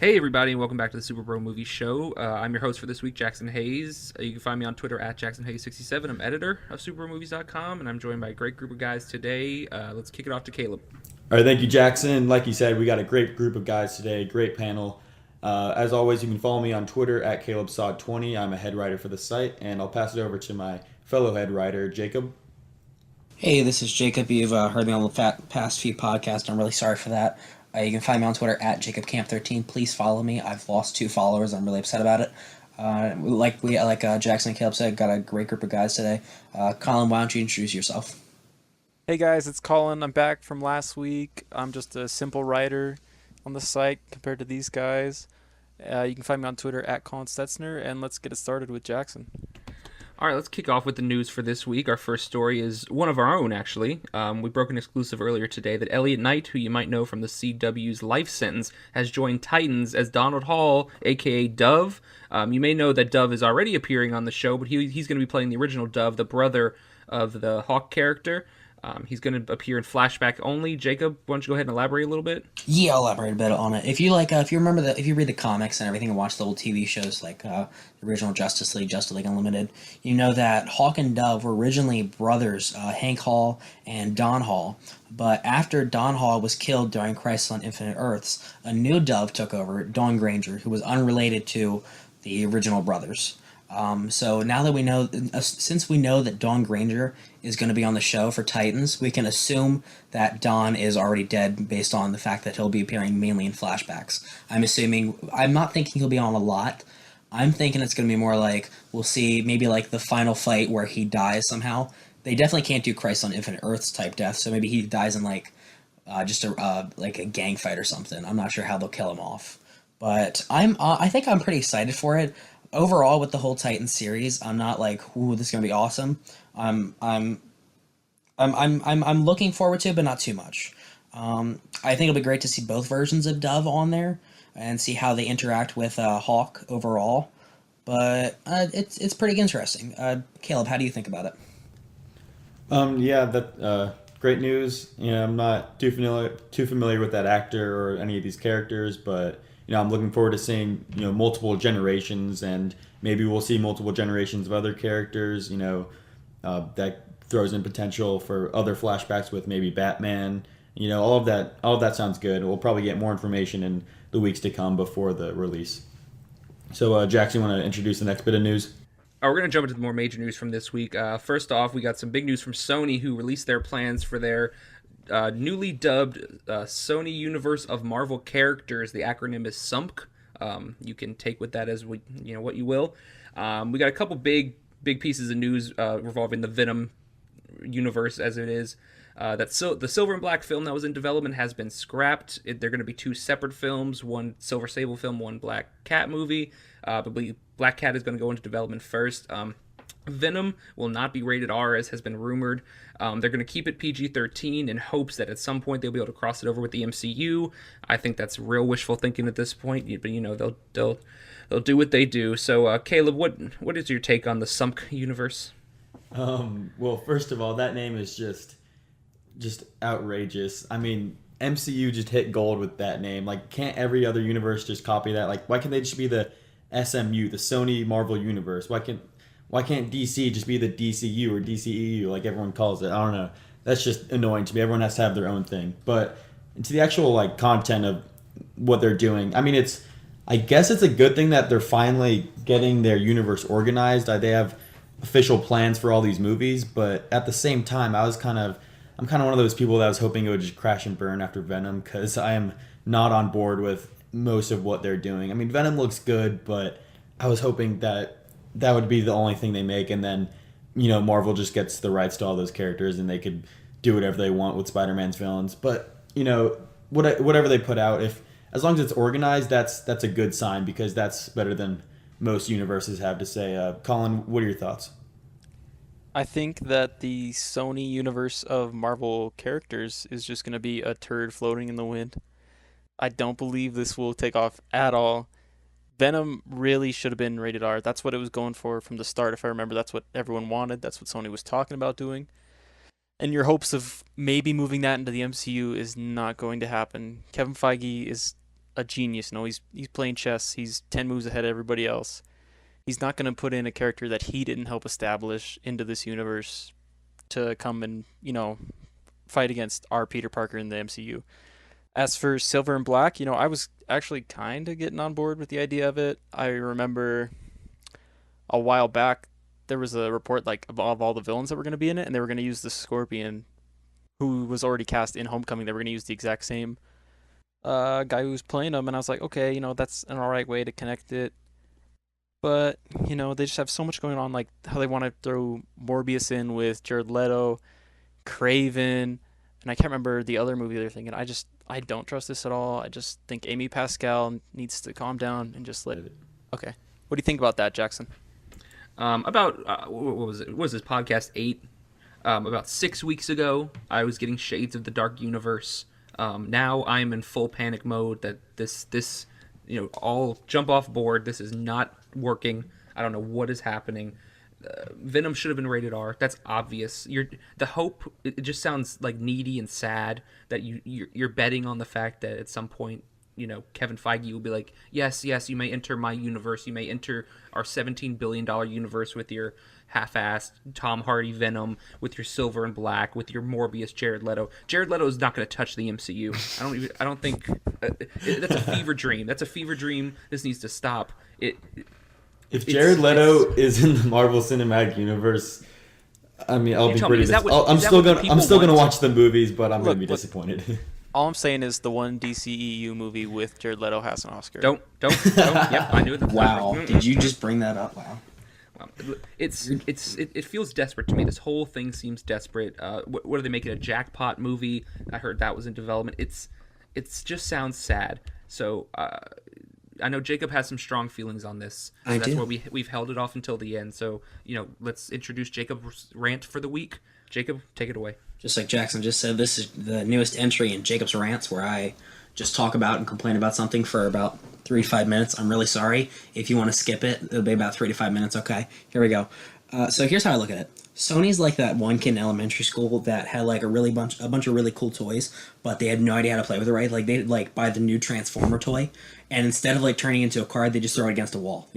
Hey everybody, and welcome back to the SuperBro Movie Show. I'm your host for this week, Jackson Hayes. You can find me on Twitter at JacksonHayes67. I'm editor of SuperBroMovies.com, and I'm joined by a great group of guys today. Let's kick it off to Caleb. All right, thank you, Jackson. Like you said, we got a great group of guys today, great panel. As always, you can follow me on Twitter at CalebSod20. I'm a head writer for the site, and I'll pass it over to my fellow head writer, Jacob. Hey, this is Jacob. You've heard me on the past few podcasts. I'm really sorry for that. You can find me on Twitter at JacobCamp13. Please follow me. I've lost 2 followers. I'm really upset about it. Like Jackson and Caleb said, got a great group of guys today. Collin, why don't you introduce yourself? Hey guys, it's Collin. I'm back from last week. I'm just a simple writer on the site compared to these guys. You can find me on Twitter at Collin Stetzner, and let's get it started with Jackson. All right, let's kick off with the news for this week. Our first story is one of our own, actually. We broke an exclusive earlier today that Elliot Knight, who you might know from the CW's Life Sentence, has joined Titans as Donald Hall, aka Dove. You may know that Dove is already appearing on the show, but he's going to be playing the original Dove, the brother of the Hawk character. He's going to appear in flashback only. Jacob, why don't you go ahead and elaborate a little bit? Yeah, I'll elaborate a bit on it. If you if you read the comics and everything and watch the old TV shows like the original Justice League Unlimited, you know that Hawk and Dove were originally brothers, Hank Hall and Don Hall. But after Don Hall was killed during Crisis on Infinite Earths, a new Dove took over, Dawn Granger, who was unrelated to the original brothers. So now that since we know that Dawn Granger is going to be on the show for Titans, we can assume that Dawn is already dead based on the fact that he'll be appearing mainly in flashbacks. I'm not thinking he'll be on a lot. I'm thinking it's going to be more like we'll see maybe like the final fight where he dies somehow. They definitely can't do Christ on Infinite Earths type death, so maybe he dies in just like a gang fight or something. I'm not sure how they'll kill him off, but I think I'm pretty excited for it overall with the whole Titan series. I'm not like, ooh, this is gonna be awesome. I'm I'm I'm looking forward to it, but not too much. I think it'll be great to see both versions of Dove on there and see how they interact with Hawk overall. But it's pretty interesting. Caleb, how do you think about it? Yeah, that great news. I'm not too familiar with that actor or any of these characters, but I'm looking forward to seeing multiple generations, and maybe we'll see multiple generations of other characters. That throws in potential for other flashbacks with maybe Batman. All of that sounds good. We'll probably get more information in the weeks to come before the release. So, Jackson, you want to introduce the next bit of news? We're going to jump into the more major news from this week. First off, we got some big news from Sony, who released their plans for their newly dubbed Sony Universe of Marvel characters. The acronym is SUMC. You can take with that as what you will. We got a couple big pieces of news revolving the Venom universe as it is. The Silver and Black film that was in development has been scrapped. They're going to be two separate films: one Silver Sable film, one Black Cat movie. But Black Cat is going to go into development first. Venom will not be rated R, as has been rumored. They're going to keep it PG-13 in hopes that at some point they'll be able to cross it over with the MCU. I think that's real wishful thinking at this point, but they'll do what they do. So, Caleb, what is your take on the SUMC universe? Well, first of all, that name is just outrageous. I mean, MCU just hit gold with that name. Like, can't every other universe just copy that? Like, why can't they just be the SMU, the Sony Marvel Universe? Why can't DC just be the DCU or DCEU like everyone calls it? I don't know. That's just annoying to me. Everyone has to have their own thing. But to the actual content of what they're doing, I mean, I guess it's a good thing that they're finally getting their universe organized. They have official plans for all these movies, but at the same time, I'm kind of one of those people that was hoping it would just crash and burn after Venom, because I am not on board with most of what they're doing. I mean, Venom looks good, but I was hoping that would be the only thing they make, and then Marvel just gets the rights to all those characters and they could do whatever they want with Spider-Man's villains. But whatever they put out, if as long as it's organized, that's a good sign, because that's better than most universes have to say. Colin, what are your thoughts? I think that the Sony universe of Marvel characters is just going to be a turd floating in the wind. I don't believe this will take off at all. Venom really should have been rated R. That's what it was going for from the start, if I remember. That's what everyone wanted. That's what Sony was talking about doing. And your hopes of maybe moving that into the MCU is not going to happen. Kevin Feige is a genius. He's playing chess. He's 10 moves ahead of everybody else. He's not going to put in a character that he didn't help establish into this universe to come and, fight against our Peter Parker in the MCU. As for Silver and Black, I was actually kind of getting on board with the idea of it. I remember a while back there was a report like of all the villains that were going to be in it, and they were going to use the Scorpion, who was already cast in Homecoming. They were going to use the exact same guy who was playing him, and I was like, okay, that's an all right way to connect it. But they just have so much going on, like how they want to throw Morbius in with Jared Leto, Craven, and I can't remember the other movie they're thinking. I don't trust this at all. I just think Amy Pascal needs to calm down and just let it. Okay, what do you think about that, Jackson? About what was it? What was this podcast 8? About 6 weeks ago, I was getting shades of the Dark Universe. Now I'm in full panic mode that this all jump off board. This is not working. I don't know what is happening. Venom should have been rated R. That's obvious. The hope. It just sounds like needy and sad that you're betting on the fact that at some point, Kevin Feige will be like, yes, you may enter my universe. You may enter our $17 billion universe with your half-assed Tom Hardy Venom, with your Silver and Black, with your Morbius Jared Leto. Jared Leto is not going to touch the MCU. I don't think that's a fever dream. That's a fever dream. This needs to stop. If Jared Leto is in the Marvel Cinematic Universe, I mean, I'll be pretty. I'm still gonna watch the movies, but I'm gonna be disappointed. All I'm saying is the one DCEU movie with Jared Leto has an Oscar. Don't. Yep, I knew it. Wow, did you just bring that up? Wow. It feels desperate to me. This whole thing seems desperate. What are they making, a jackpot movie? I heard that was in development. It's just sounds sad. So I know Jacob has some strong feelings on this. So that's why we've held it off until the end. So let's introduce Jacob's rant for the week. Jacob, take it away. Just like Jackson just said, this is the newest entry in Jacob's Rants, where I just talk about and complain about something for about 3 to 5 minutes. I'm really sorry. If you want to skip it, it'll be about 3 to 5 minutes. Okay, here we go. So here's how I look at it. Sony's like that one kid in elementary school that had like a bunch of really cool toys, but they had no idea how to play with it, right? Like they'd like buy the new Transformer toy, and instead of like turning it into a card, they just throw it against a wall,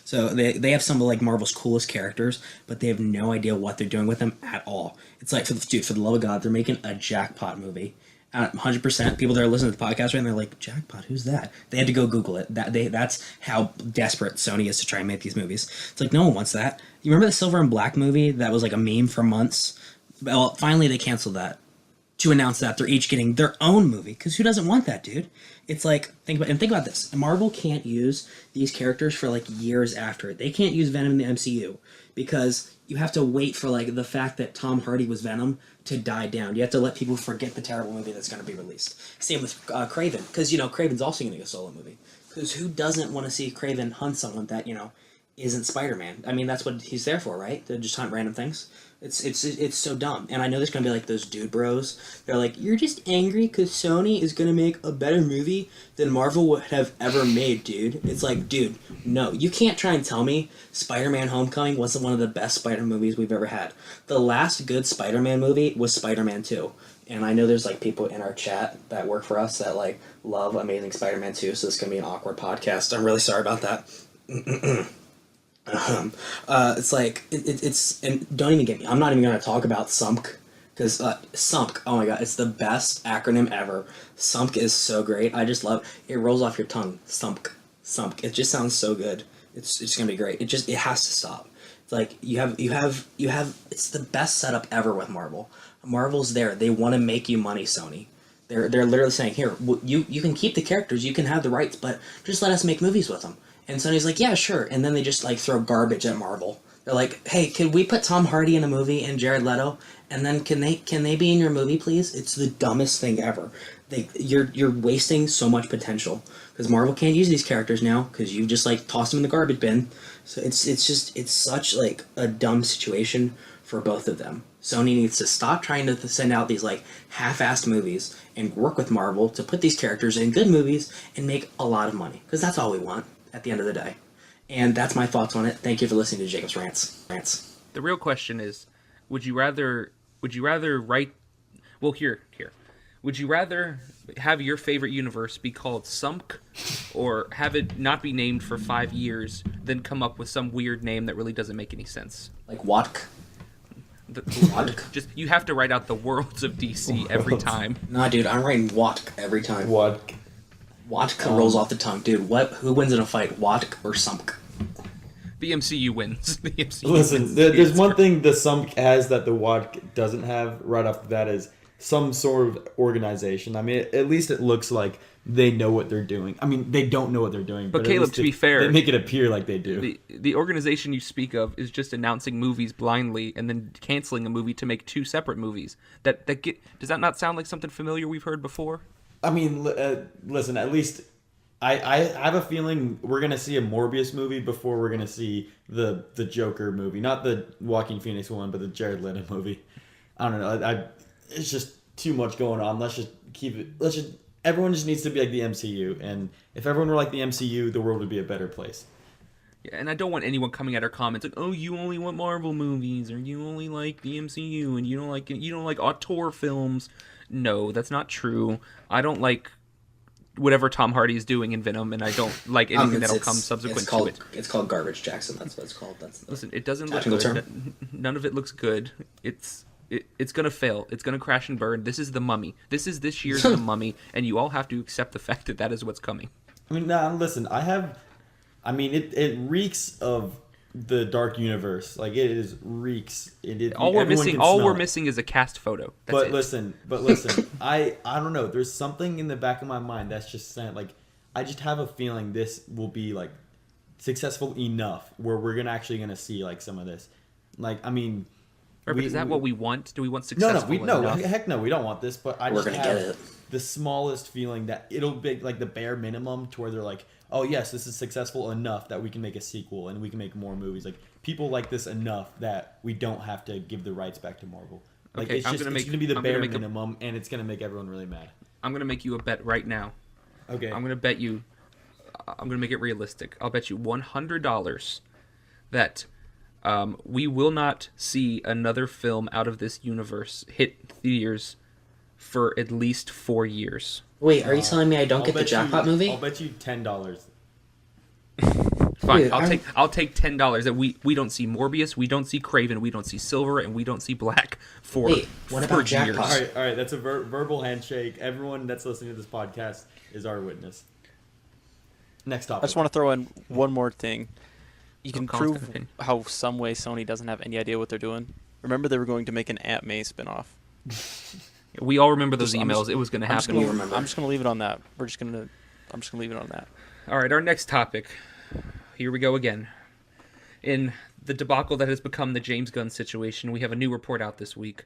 So they have some of like Marvel's coolest characters, but they have no idea what they're doing with them at all. It's like, for the love of God, they're making a jackpot movie. 100% people that are listening to the podcast right now, they're like, jackpot, who's that? They had to go Google it. That's how desperate Sony is to try and make these movies. It's like, no one wants that. You remember the Silver and Black movie that was like a meme for months? Well, finally they canceled that to announce that they're each getting their own movie, because who doesn't want that, dude? It's like, think about this. Marvel can't use these characters for like years after it. They can't use Venom in the MCU because you have to wait for like the fact that Tom Hardy was Venom to die down. You have to let people forget the terrible movie that's going to be released. Same with Craven, because Craven's also going to get a solo movie. Because who doesn't want to see Craven hunt someone that isn't Spider-Man? I mean, that's what he's there for, right? To just hunt random things. It's so dumb. And I know there's going to be like those dude bros. They're like, you're just angry because Sony is going to make a better movie than Marvel would have ever made, dude. It's like, dude, no. You can't try and tell me Spider-Man Homecoming wasn't one of the best Spider-Man movies we've ever had. The last good Spider-Man movie was Spider-Man 2. And I know there's like people in our chat that work for us that like love Amazing Spider-Man 2, so this is going to be an awkward podcast. I'm really sorry about that. It's like it's and don't even get me. I'm not even going to talk about SUMC because SUMC. Oh my god, it's the best acronym ever. SUMC is so great. I just love it. Rolls off your tongue. SUMC. It just sounds so good. It's gonna be great. It has to stop. It's like you have. It's the best setup ever with Marvel. Marvel's there. They want to make you money, Sony. They're literally saying, here, you can keep the characters, you can have the rights, but just let us make movies with them. And Sony's like, yeah, sure. And then they just like throw garbage at Marvel. They're like, hey, can we put Tom Hardy in a movie and Jared Leto? And then can they be in your movie, please? It's the dumbest thing ever. You're wasting so much potential because Marvel can't use these characters now because you just like tossed them in the garbage bin. So it's such like a dumb situation for both of them. Sony needs to stop trying to send out these like half-assed movies and work with Marvel to put these characters in good movies and make a lot of money because that's all we want at the end of the day. And that's my thoughts on it. Thank you for listening to Jacob's Rants. The real question is, would you rather write? Well, here. Would you rather have your favorite universe be called SUMC, or have it not be named for 5 years, then come up with some weird name that really doesn't make any sense? Like Watk. Just you have to write out the worlds of DC every time. Nah, dude, I'm writing Watk every time. What? Watk rolls off the tongue, dude. Who wins in a fight, Watk or Sumk? The MCU wins. The MCU Listen, wins. there's one thing the SUMC has that the WAD doesn't have right off the bat is some sort of organization. I mean, at least it looks like they know what they're doing. I mean, they don't know what they're doing. But at Caleb, least to be fair, they make it appear like they do. the organization you speak of is just announcing movies blindly and then canceling a movie to make two separate movies. Does that not sound like something familiar we've heard before? I mean, listen, at least I have a feeling we're going to see a Morbius movie before we're going to see the Joker movie. Not the Joaquin Phoenix one, but the Jared Leto movie. I don't know. It's just too much going on. Let's just keep it. Everyone just needs to be like the MCU. And if everyone were like the MCU, the world would be a better place. Yeah, and I don't want anyone coming at our comments like, "Oh, you only want Marvel movies, or you only like the MCU, and you don't like auteur films." No, that's not true. I don't like whatever Tom Hardy is doing in Venom, and I don't like anything that'll come subsequent to it. It's called garbage, Jackson. That's what it's called. Listen, it doesn't look technical good. term. None of it looks good. It's gonna fail. It's gonna crash and burn. This is The Mummy. This is this year's The Mummy, and you all have to accept the fact that is what's coming. I mean, listen, it reeks of the Dark Universe. Like, it is reeks. All we're missing is a cast photo. That's But it. listen, I don't know. There's something in the back of my mind that's just saying, like, I just have a feeling this will be, like, successful enough where we're actually gonna see, like, some of this. Like, I mean, Right, but is that what we want? Do we want successful enough? Heck no, we don't want this. But We're gonna get it. the smallest feeling that it'll be like the bare minimum to where they're like, oh yes, this is successful enough that we can make a sequel and we can make more movies. Like, people like this enough that we don't have to give the rights back to Marvel. Like, Okay, it's gonna be the bare minimum, and it's gonna make everyone really mad. I'm gonna make you a bet right now. Okay. I'm gonna make it realistic. I'll bet you $100 that we will not see another film out of this universe hit theaters for at least 4 years. Wait, are you telling me I don't get the jackpot movie? I'll bet you $10. Fine, Dude, I'll take $10 that we don't see Morbius, we don't see Craven, we don't see Silver, and we don't see Black for Wait, what for about years. Jackpot? All right. That's a verbal handshake. Everyone that's listening to this podcast is our witness. Next topic. I just want to throw in one more thing. You can Colin's got an prove opinion. how some way Sony doesn't have any idea what they're doing. Remember they were going to make an Aunt May spinoff. We all remember those I'm emails. just- It was going to I'm just happen. gonna remember. I'm just gonna leave it on that. I'm just gonna leave it on that. All right, our next topic. Here we go again. In the debacle that has become the James Gunn situation, we have a new report out this week.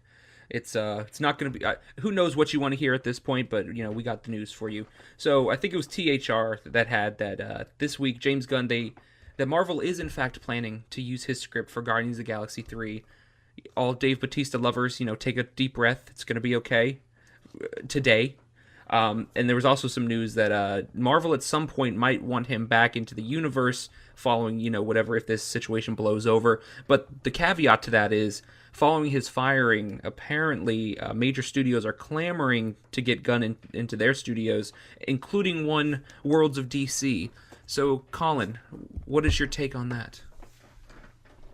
It's not going to be. Who knows what you want to hear at this point, but we got the news for you. So I think it was THR that had that this week. James Gunn, that Marvel is in fact planning to use his script for Guardians of the Galaxy 3. All Dave Bautista lovers, take a deep breath. It's going to be okay today. And there was also some news that Marvel at some point might want him back into the universe following, whatever, if this situation blows over. But the caveat to that is, following his firing, apparently major studios are clamoring to get Gunn into their studios, including one, Worlds of DC. So, Collin, what is your take on that?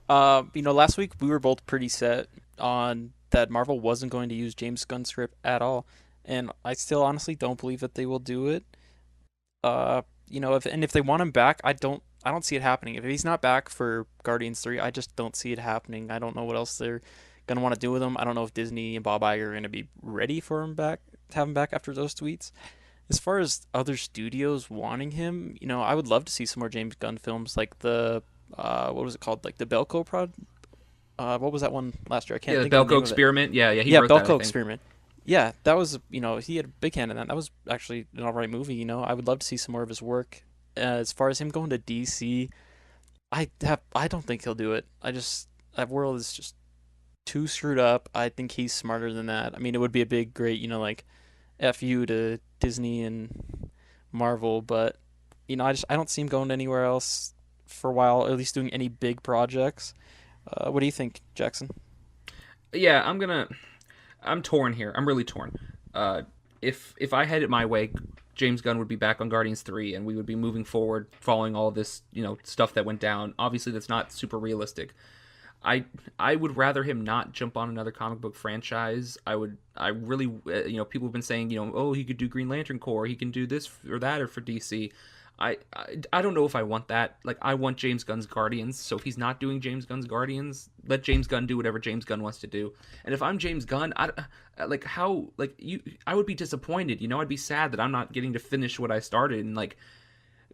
Last week we were both pretty set on that Marvel wasn't going to use James Gunn's script at all, and I still honestly don't believe that they will do it. If they want him back, I don't see it happening. If he's not back for Guardians 3, I just don't see it happening. I don't know what else they're gonna want to do with him. I don't know if Disney and Bob Iger are gonna be ready for him back, to have him back after those tweets. As far as other studios wanting him, I would love to see some more James Gunn films, like the what was it called? Like the Belko prod. What was that one last year? I can't think the of the name Belko of it. Experiment. Yeah, he wrote that, I Belko think. Experiment. Yeah, that was, he had a big hand in that. That was actually an alright movie. I would love to see some more of his work. As far as him going to DC, I don't think he'll do it. That world is just too screwed up. I think he's smarter than that. I mean, it would be a big, great, F you to Disney and Marvel, but I don't see him going anywhere else for a while, or at least doing any big projects. What do you think, Jackson? Yeah, I'm torn here. I'm really torn. if I had it my way, James Gunn would be back on Guardians 3 and we would be moving forward following all this, stuff that went down. Obviously that's not super realistic. I would rather him not jump on another comic book franchise. I really people have been saying, oh, he could do Green Lantern Corps, he can do this or that or for DC. I don't know if I want that. Like, I want James Gunn's Guardians. So if he's not doing James Gunn's Guardians, let James Gunn do whatever James Gunn wants to do. And if I'm James Gunn, I would be disappointed. I'd be sad that I'm not getting to finish what I started, and like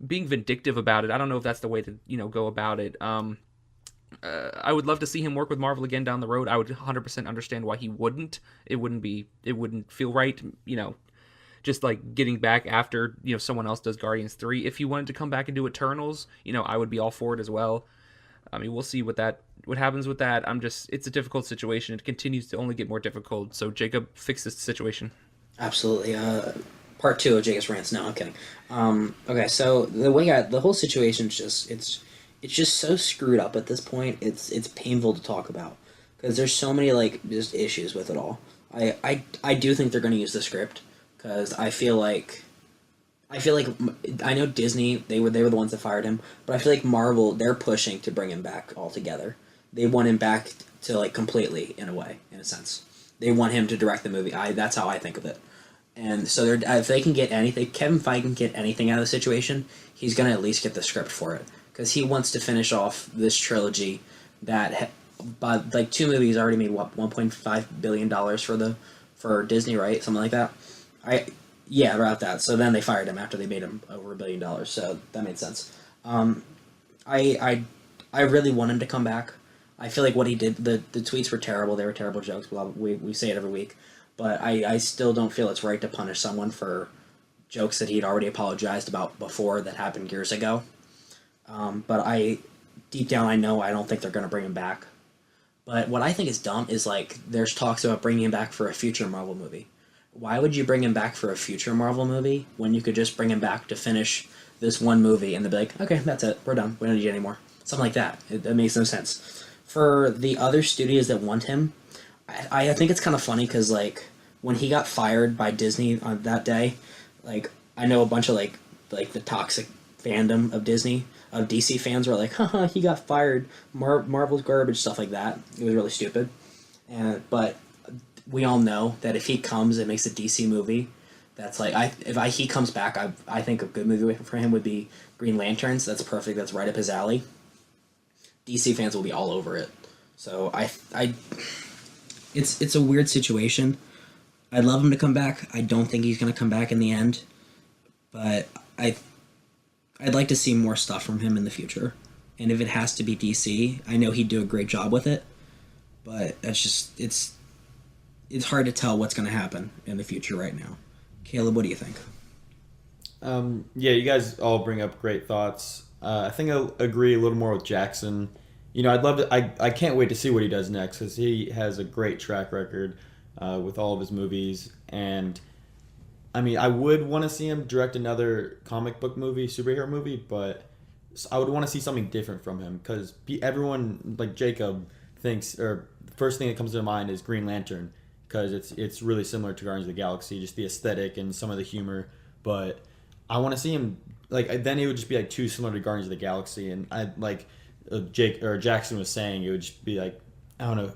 being vindictive about it. I don't know if that's the way to go about it. I would love to see him work with Marvel again down the road. I would 100% understand why he wouldn't. It wouldn't feel right. Just like getting back after someone else does Guardians 3. If he wanted to come back and do Eternals, I would be all for it as well. I mean, we'll see what happens with that. It's a difficult situation. It continues to only get more difficult. So Jacob, fix this situation. Absolutely. Part 2 of Jacob's rants. No, I'm kidding. Okay, so the whole situation it's just so screwed up at this point. It's painful to talk about because there's so many just issues with it all. I do think they're going to use the script. Because I feel like I know Disney, they were the ones that fired him, but I feel like Marvel, they're pushing to bring him back altogether. They want him back to completely, in a sense. They want him to direct the movie. That's how I think of it. And so if they can get anything, Kevin Feige can get anything out of the situation, he's gonna at least get the script for it because he wants to finish off this trilogy that, by 2 movies already made what $1.5 billion for Disney, right? Something like that. About that. So then they fired him after they made him over $1 billion. So that made sense. I really want him to come back. I feel like what he did, the tweets were terrible. They were terrible jokes. We say it every week, but I still don't feel it's right to punish someone for jokes that he'd already apologized about before that happened years ago. But deep down, I don't think they're going to bring him back. But what I think is dumb is there's talks about bringing him back for a future Marvel movie. Why would you bring him back for a future Marvel movie when you could just bring him back to finish this one movie and they'd be like, okay, that's it, we're done, we don't need you anymore. Something like that. That makes no sense. For the other studios that want him, I think it's kind of funny because when he got fired by Disney on that day, I know a bunch of the toxic fandom of DC fans were like, haha, he got fired, Marvel's garbage, stuff like that. It was really stupid. But we all know that if he comes and makes a DC movie, that's he comes back, I think a good movie for him would be Green Lanterns. That's perfect. That's right up his alley. DC fans will be all over it. So it's a weird situation. I'd love him to come back. I don't think he's going to come back in the end, but I'd like to see more stuff from him in the future. And if it has to be DC, I know he'd do a great job with it, but it's hard to tell what's going to happen in the future right now. Caleb, what do you think? You guys all bring up great thoughts. I think I'll agree a little more with Jackson. I'd love to. I can't wait to see what he does next because he has a great track record with all of his movies. And I mean, I would want to see him direct another comic book movie, superhero movie, but I would want to see something different from him because everyone, like Jacob, thinks, or the first thing that comes to their mind is Green Lantern. Because it's really similar to Guardians of the Galaxy, just the aesthetic and some of the humor. But I want to see him then it would just be too similar to Guardians of the Galaxy, and Jackson was saying, it would just be I don't know,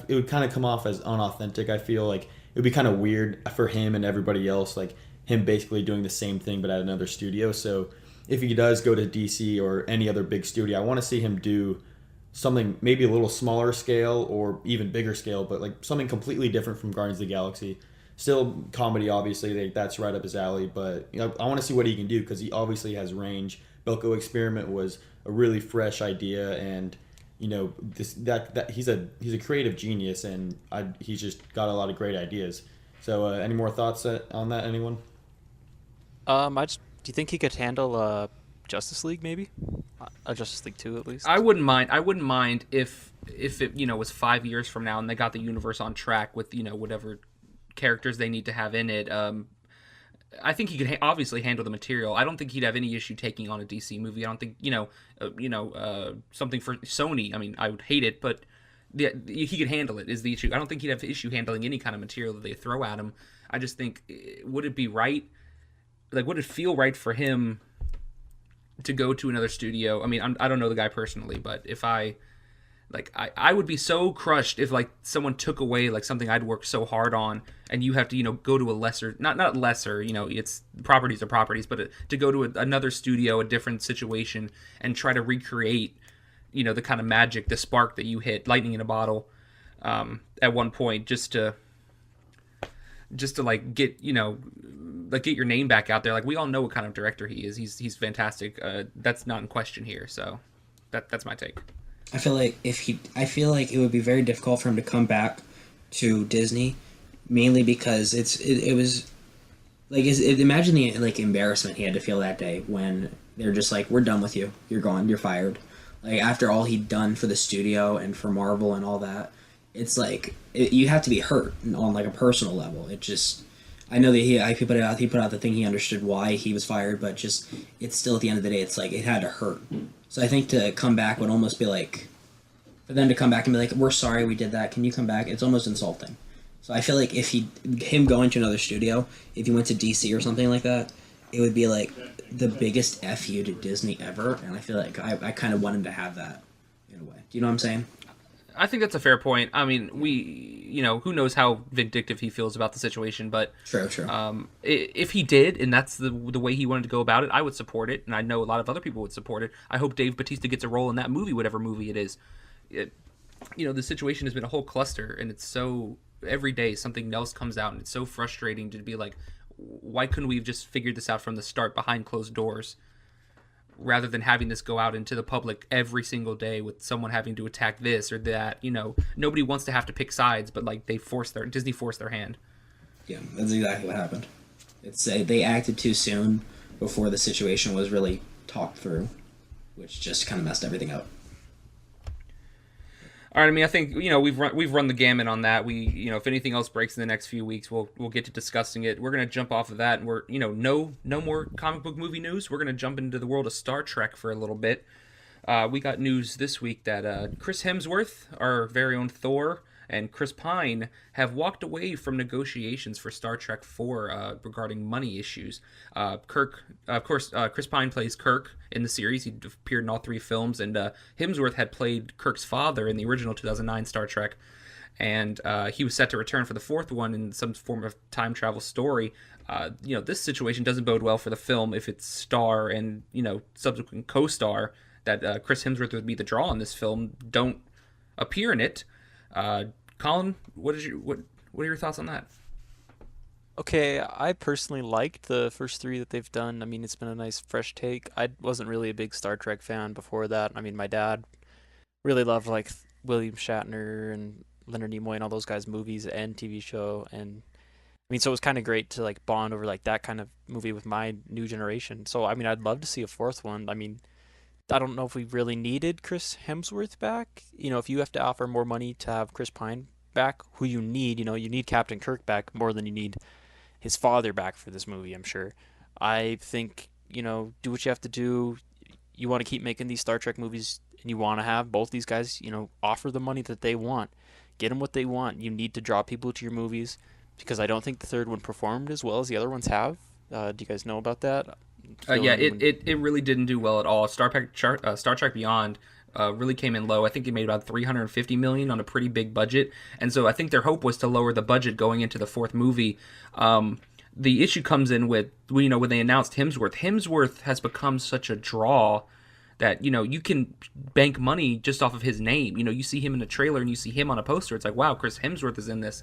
it would kind of come off as unauthentic. I feel like it would be kind of weird for him and everybody else, him basically doing the same thing but at another studio. So if he does go to DC or any other big studio, I want to see him do something maybe a little smaller scale or even bigger scale, but something completely different from Guardians of the Galaxy. Still comedy, obviously, that's right up his alley, but I want to see what he can do because he obviously has range. Belko Experiment was a really fresh idea, and he's a creative genius, and he's just got a lot of great ideas. So any more thoughts on that, anyone? Do you think he could handle Justice League, maybe? A Justice League 2 at least. I wouldn't mind if it was 5 years from now and they got the universe on track with whatever characters they need to have in it. I think he could obviously handle the material. I don't think he'd have any issue taking on a DC movie. I don't think something for Sony. I mean, I would hate it, but he could handle it is the issue. I don't think he'd have issue handling any kind of material that they throw at him. I just think, would it be right? Like, would it feel right for him to go to another studio? I mean, I don't know the guy personally, but if I would be so crushed if like someone took away like something I'd worked so hard on, and you have to go to a lesser, not lesser, it's properties are properties, but to go to another studio, a different situation, and try to recreate the kind of magic, the spark that you hit, lightning in a bottle, at one point, just to like get get your name back out there. Like, we all know what kind of director he is. He's fantastic. That's not in question here. So that's my take. I feel like it would be very difficult for him to come back to Disney, mainly because it was like imagine the like embarrassment he had to feel that day when they're just like, we're done with you, you're gone, you're fired. Like, after all he'd done for the studio and for Marvel and all that, it's like you have to be hurt on like a personal level. It just, I know that he put out the thing, he understood why he was fired, but just it's still, at the end of the day, it's like it had to hurt. So I think to come back would almost be like, for them to come back and be like, we're sorry we did that, can you come back? It's almost insulting. So I feel like if him going to another studio, if he went to DC or something like that, it would be like the biggest F you to Disney ever, and I feel like I kind of want him to have that in a way. Do you know what I'm saying? I think that's a fair point. I mean, who knows how vindictive he feels about the situation, but True. If he did, and that's the way he wanted to go about it, I would support it, and I know a lot of other people would support it. I hope Dave Bautista gets a role in that movie, whatever movie it is. The situation has been a whole cluster, and it's so, every day something else comes out, and it's so frustrating to be like, why couldn't we have just figured this out from the start behind closed doors, rather than having this go out into the public every single day with someone having to attack this or that. Nobody wants to have to pick sides, but like Disney forced their hand. Yeah, that's exactly what happened. It's they acted too soon before the situation was really talked through, which just kind of messed everything up. All right, I mean, I think we've run the gamut on that. We if anything else breaks in the next few weeks, we'll get to discussing it. We're gonna jump off of that, and we're no more comic book movie news. We're gonna jump into the world of Star Trek for a little bit. We got news this week that Chris Hemsworth, our very own Thor, and Chris Pine have walked away from negotiations for Star Trek 4 regarding money issues. Chris Pine plays Kirk in the series. He appeared in all 3 films, and Hemsworth had played Kirk's father in the original 2009 Star Trek. And he was set to return for the 4th one in some form of time travel story. This situation doesn't bode well for the film if its star and subsequent co-star that Chris Hemsworth would be the draw in this film don't appear in it. Collin, what are your thoughts on that? Okay, I personally liked the first 3 that they've done. I mean, it's been a nice fresh take. I wasn't really a big Star Trek fan before that. I mean, my dad really loved like William Shatner and Leonard Nimoy and all those guys' movies and TV show, and I mean, so it was kind of great to like bond over like that kind of movie with my new generation. So I mean, I'd love to see a 4th one. I mean, I don't know if we really needed Chris Hemsworth back. If you have to offer more money to have Chris Pine back, who you need, you need Captain Kirk back more than you need his father back for this movie, I'm sure. I think, do what you have to do. You want to keep making these Star Trek movies, and you want to have both these guys, offer the money that they want. Get them what they want. You need to draw people to your movies, because I don't think the 3rd one performed as well as the other ones have. Do you guys know about that? It really didn't do well at all. Star Trek Beyond really came in low. I think it made about $350 million on a pretty big budget, and so I think their hope was to lower the budget going into the 4th movie. The issue comes in with when they announced Hemsworth. Hemsworth has become such a draw that you can bank money just off of his name. You see him in a trailer and you see him on a poster. It's like, wow, Chris Hemsworth is in this.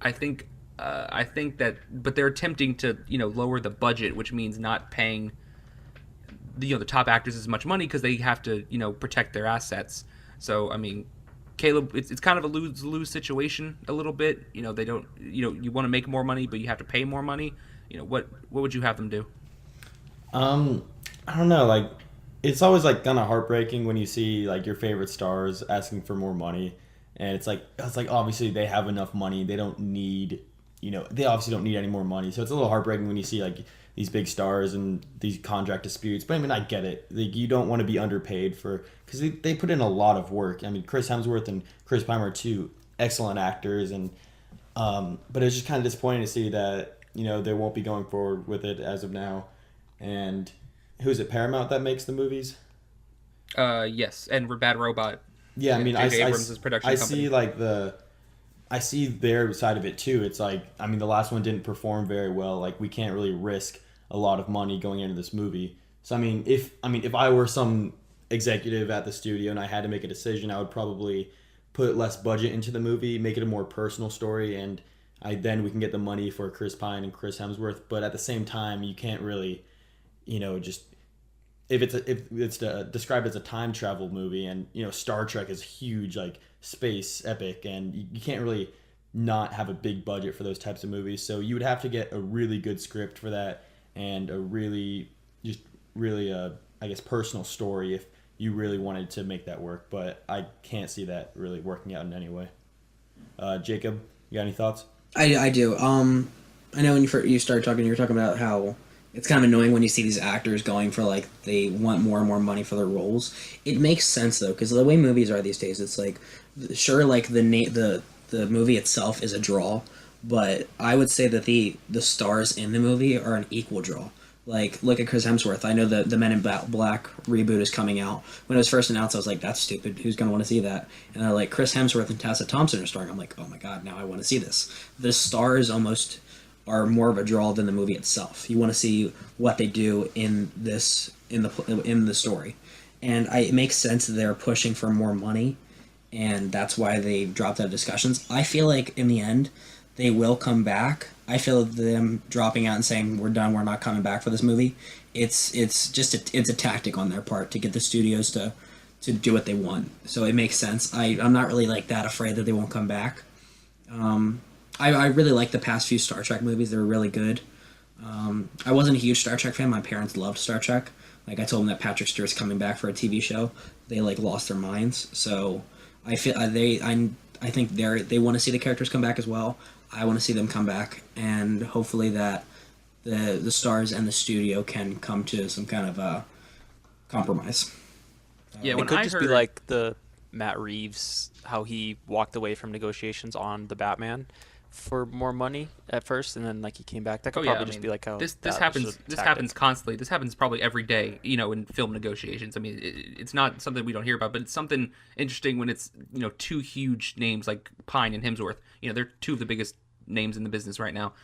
I think that, but they're attempting to lower the budget, which means not paying the top actors as much money because they have to protect their assets. So I mean, Caleb, it's kind of a lose situation a little bit. They don't you want to make more money, but you have to pay more money. What would you have them do? I don't know. Like, it's always like kind of heartbreaking when you see like your favorite stars asking for more money, and it's like obviously they have enough money. They don't need they obviously don't need any more money. So it's a little heartbreaking when you see like these big stars and these contract disputes. But I mean, I get it. Like, you don't want to be underpaid because they put in a lot of work. I mean, Chris Hemsworth and Chris Pine are two excellent actors, and but it's just kind of disappointing to see that they won't be going forward with it as of now. And who is it? Paramount that makes the movies? Yes, and Bad Robot. Yeah, I mean, J.J. Abrams' production I company. see I see their side of it too. It's like, I mean, the last one didn't perform very well. Like, we can't really risk a lot of money going into this movie. So I mean, if I were some executive at the studio and I had to make a decision, I would probably put less budget into the movie, make it a more personal story, and then we can get the money for Chris Pine and Chris Hemsworth. But at the same time, you can't really, just if it's described as a time travel movie, and Star Trek is huge, like space epic, and you can't really not have a big budget for those types of movies. So you would have to get a really good script for that, and a really I guess personal story if you really wanted to make that work. But I can't see that really working out in any way. Jacob, you got any thoughts? I do. I know when you started talking, you were talking about how it's kind of annoying when you see these actors going for like they want more and more money for their roles. It makes sense though, because the way movies are these days, it's like sure, like the movie itself is a draw, but I would say that the stars in the movie are an equal draw. Like, look at Chris Hemsworth. I know the Men in Black reboot is coming out. When it was first announced, I was like, that's stupid. Who's going to want to see that? And they're like, Chris Hemsworth and Tessa Thompson are starring. I'm like, oh my god, now I want to see this. The stars almost are more of a draw than the movie itself. You want to see what they do in the story. And it makes sense that they're pushing for more money, and that's why they dropped out of discussions. I feel like, in the end, they will come back. I feel them dropping out and saying we're done, we're not coming back for this movie. It's just it's a tactic on their part to get the studios to do what they want. So it makes sense. I'm not really like that afraid that they won't come back. I really like the past few Star Trek movies. They were really good. I wasn't a huge Star Trek fan. My parents loved Star Trek. Like, I told them that Patrick Stewart's coming back for a TV show. They like lost their minds. So I feel I think they want to see the characters come back as well. I want to see them come back, and hopefully that the stars and the studio can come to some kind of a compromise. Yeah, it could just be like the Matt Reeves, how he walked away from negotiations on the Batman for more money at first, and then like he came back. That could probably just be like how this happens. This happens constantly. This happens probably every day. In film negotiations. I mean, it's not something we don't hear about, but it's something interesting when it's two huge names like Pine and Hemsworth. They're two of the biggest names in the business right now.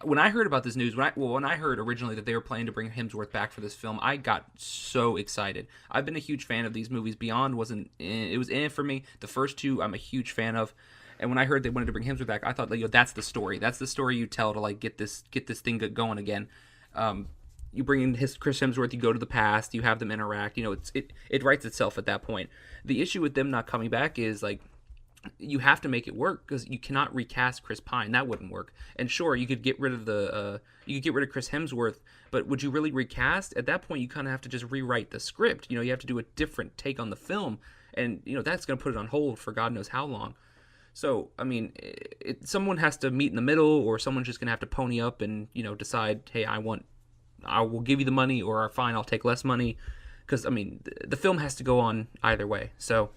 When I heard about this news, when I heard originally that they were planning to bring Hemsworth back for this film, I got so excited. I've been a huge fan of these movies. Beyond was in for me. The first two I'm a huge fan of. And when I heard they wanted to bring Hemsworth back, I thought, that's the story. That's the story you tell to like get this thing going again. You bring in Chris Hemsworth, you go to the past, you have them interact. It writes itself at that point. The issue with them not coming back is like you have to make it work, because you cannot recast Chris Pine. That wouldn't work. And sure, you could get rid of Chris Hemsworth, but would you really recast? At that point, you kind of have to just rewrite the script. You have to do a different take on the film, and that's going to put it on hold for God knows how long. So, I mean, someone has to meet in the middle, or someone's just going to have to pony up and, decide, hey, I will give you the money, or fine, I'll take less money. Because, I mean, the film has to go on either way. So,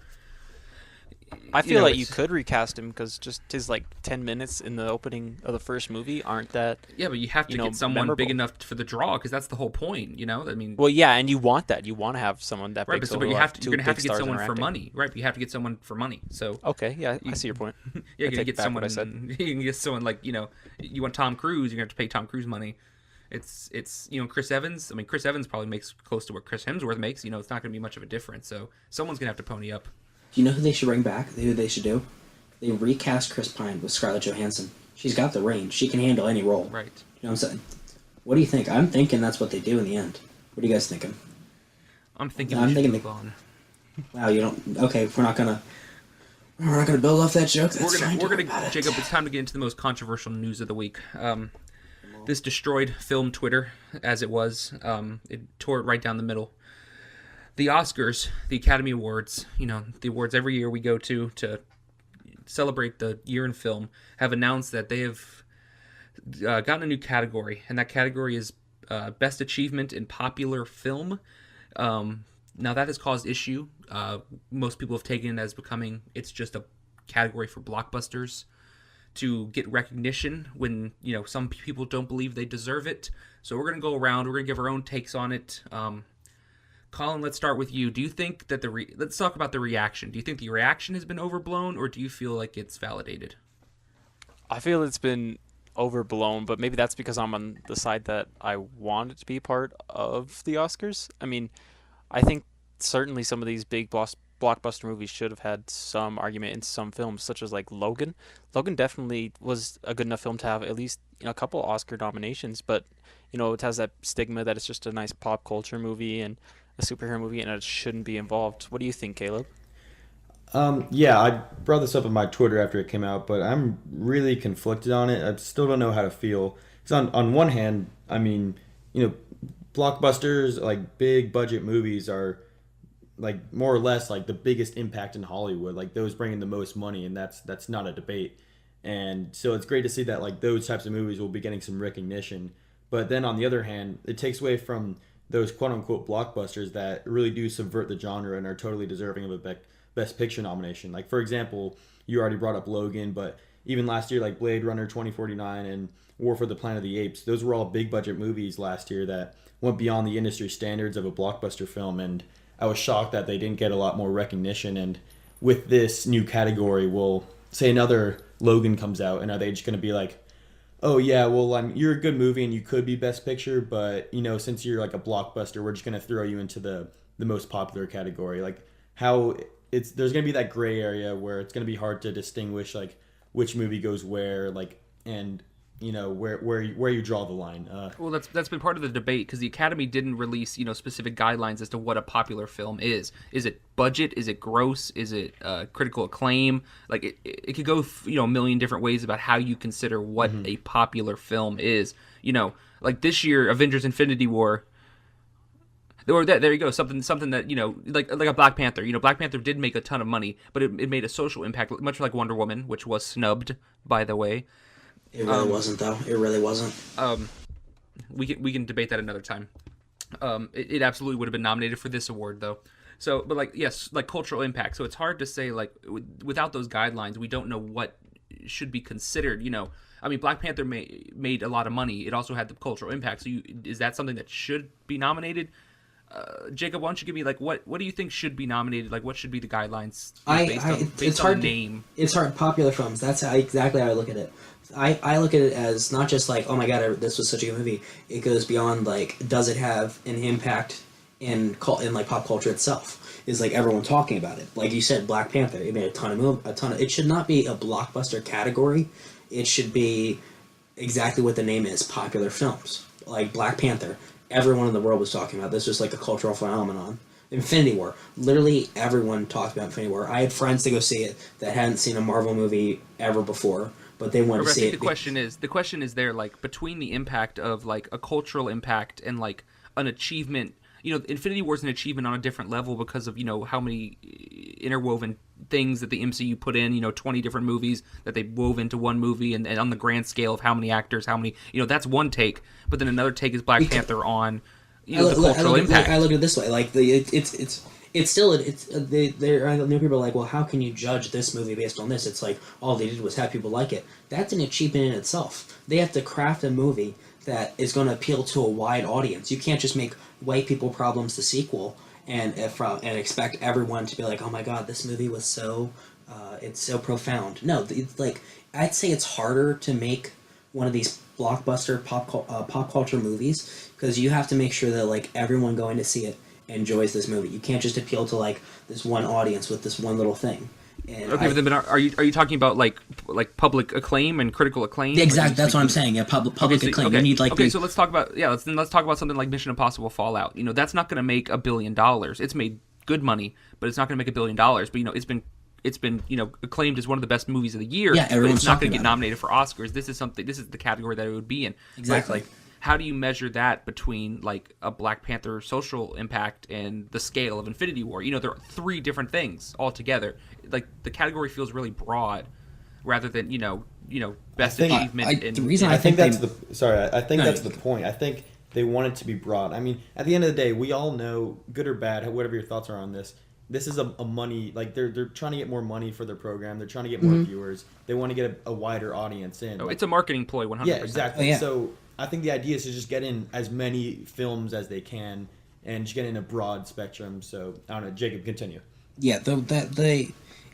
I feel like you could recast him, because just his, 10 minutes in the opening of the first movie aren't that... Yeah, but you have to get someone memorable, big enough for the draw, because that's the whole point, I mean... Well, yeah, and you want that. You want to have someone that big. Right, but you're going to have to get someone for money. Right, but you have to get someone for money, so... Okay, yeah, I see your point. Yeah, you're going to get someone... You can get someone you want Tom Cruise, you're going to have to pay Tom Cruise money. It's Chris Evans. I mean, Chris Evans probably makes close to what Chris Hemsworth makes. It's not going to be much of a difference, so someone's going to have to pony up. Do you know who they should bring back? Who they should do? They recast Chris Pine with Scarlett Johansson. She's got the range. She can handle any role. Right. You know what I'm saying? What do you think? I'm thinking that's what they do in the end. What are you guys thinking? I'm thinking we should move on. Wow, you don't... Okay, we're not gonna build off that joke. We're gonna Jacob, it's time to get into the most controversial news of the week. This destroyed film Twitter, as it was. It tore it right down the middle. The Oscars, the Academy Awards, the awards every year we go to celebrate the year in film, have announced that they have gotten a new category, and that category is Best Achievement in Popular Film. Now that has caused issue. Most people have taken it as becoming it's just a category for blockbusters to get recognition when some people don't believe they deserve it. So we're gonna go around. We're gonna give our own takes on it. Collin, let's start with you. Do you think that let's talk about the reaction. Do you think the reaction has been overblown, or do you feel like it's validated? I feel it's been overblown, but maybe that's because I'm on the side that I want it to be part of the Oscars. I mean, I think certainly some of these big blockbuster movies should have had some argument in some films, such as like Logan. Logan definitely was a good enough film to have at least a couple Oscar nominations, but it has that stigma that it's just a nice pop culture movie and a superhero movie, and it shouldn't be involved. What do you think, Caleb? Yeah, I brought this up on my Twitter after it came out, but I'm really conflicted on it. I still don't know how to feel. Because on one hand, I mean, blockbusters, like big budget movies are like more or less like the biggest impact in Hollywood. Like those bring in the most money, and that's not a debate. And so it's great to see that like those types of movies will be getting some recognition. But then on the other hand, it takes away from those quote unquote blockbusters that really do subvert the genre and are totally deserving of a Best Picture nomination. Like for example, you already brought up Logan, but even last year, like Blade Runner 2049 and War for the Planet of the Apes, those were all big budget movies last year that went beyond the industry standards of a blockbuster film, and I was shocked that they didn't get a lot more recognition. And with this new category, we'll say another Logan comes out, and are they just going to be like, oh yeah, well you're a good movie and you could be Best Picture, but since you're like a blockbuster, we're just going to throw you into the most popular category. Like how there's going to be that gray area where it's going to be hard to distinguish like which movie goes where, like, and where you draw the line. Well, that's been part of the debate because the Academy didn't release specific guidelines as to what a popular film is. Is it budget? Is it gross? Is it critical acclaim? Like it could go a million different ways about how you consider what a popular film is. Like this year, Avengers: Infinity War. Or there you go, something that like a Black Panther. Black Panther did make a ton of money, but it made a social impact, much like Wonder Woman, which was snubbed, by the way. It really wasn't, though. It really wasn't. We can debate that another time. It absolutely would have been nominated for this award, though. So, but like yes, like cultural impact. So it's hard to say like without those guidelines, we don't know what should be considered. I mean, Black Panther made a lot of money. It also had the cultural impact. So is that something that should be nominated? Jacob, why don't you give me like what do you think should be nominated? Like what should be the guidelines based on the name? It's hard. Popular films. That's exactly how I look at it. I look at it as not just like, oh my god, this was such a good movie. It goes beyond like, does it have an impact in like pop culture itself? Is like everyone talking about it? Like you said, Black Panther. It made a ton of. It should not be a blockbuster category. It should be exactly what the name is: popular films. Like Black Panther. Everyone in the world was talking about this. Was like a cultural phenomenon. Infinity War. Literally everyone talked about Infinity War. I had friends to go see it that hadn't seen a Marvel movie ever before, but they wanted to see it. The question is there like between the impact of like a cultural impact and like an achievement. Infinity War is an achievement on a different level because of how many interwoven things that the MCU put in. 20 different movies that they wove into one movie, and on the grand scale of how many actors, how many. That's one take. But then another take is Black Panther on the cultural impact. I look at it this way: like it's still I know people are like, well, how can you judge this movie based on this? It's like all they did was have people like it. That's an achievement in itself. They have to craft a movie that is going to appeal to a wide audience. You can't just make White People Problems the sequel and expect everyone to be like, oh my god, this movie was so it's so profound. No, it's like I'd say it's harder to make one of these blockbuster pop culture movies because you have to make sure that like everyone going to see it enjoys this movie. You can't just appeal to like this one audience with this one little thing. And okay, but are you talking about like public acclaim and critical acclaim? Yeah, exactly, that's what I'm saying. Yeah, public acclaim. Okay. You need like so let's talk about let's talk about something like Mission Impossible Fallout. That's not going to make $1 billion. It's made good money, but it's not going to make $1 billion. But it's been acclaimed as one of the best movies of the year. Yeah, but it's not going to get nominated for Oscars. This is the category that it would be in. Exactly. Like, how do you measure that between like a Black Panther social impact and the scale of Infinity War? There are three different things altogether. Like the category feels really broad. rather than best think- achievement. the reason I think they- that's the sorry. I think No, that's you- the point. I think they want it to be broad. I mean, at the end of the day, we all know, good or bad, whatever your thoughts are on this. This is a money, like they're trying to get more money for their program. They're trying to get more viewers. They want to get a wider audience in. Oh, Like, it's a marketing ploy, 100%. yeah, exactly. Oh, yeah. So I think the idea is to just get in as many films as they can and just get in a broad spectrum. So I don't know, Jacob, continue. Yeah,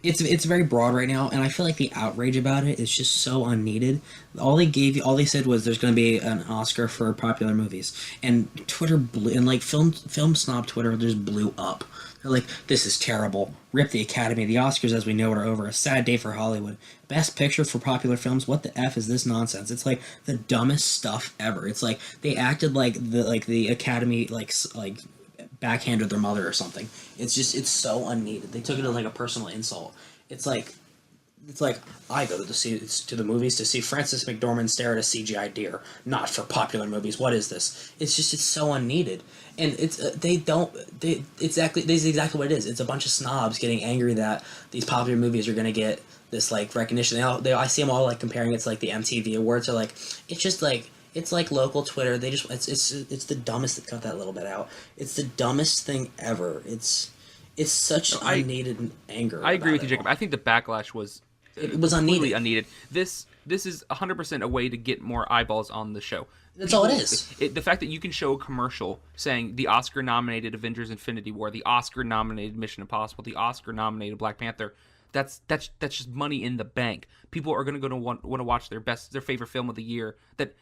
it's very broad right now, and I feel like the outrage about it is just so unneeded. All they said was there's going to be an Oscar for popular movies, and Twitter blew, and like film snob Twitter just blew up. They're like, this is terrible. Rip the Academy. The Oscars, as we know it, are over. A sad day for Hollywood. Best Picture for popular films. What the f is this nonsense? It's like the dumbest stuff ever. It's like they acted like the Academy like backhanded their mother or something. It's so unneeded. They took it as like a personal insult. It's like I go to the movies to see Frances McDormand stare at a CGI deer, not for popular movies. What is this? It's so unneeded, and this is exactly what it is. It's a bunch of snobs getting angry that these popular movies are gonna get this like recognition. I see them all like comparing it to like the MTV Awards. Or like it's like local Twitter. They just it's the dumbest. That cut that little bit out. It's the dumbest thing ever. It's such unneeded anger. I agree with you, about it Jacob. all. I think the backlash was It was completely unneeded. This is 100% a way to get more eyeballs on the show. That's all it is. The fact that you can show a commercial saying the Oscar-nominated Avengers: Infinity War, the Oscar-nominated Mission Impossible, the Oscar-nominated Black Panther, that's just money in the bank. People are going to want to watch their favorite film of the year. That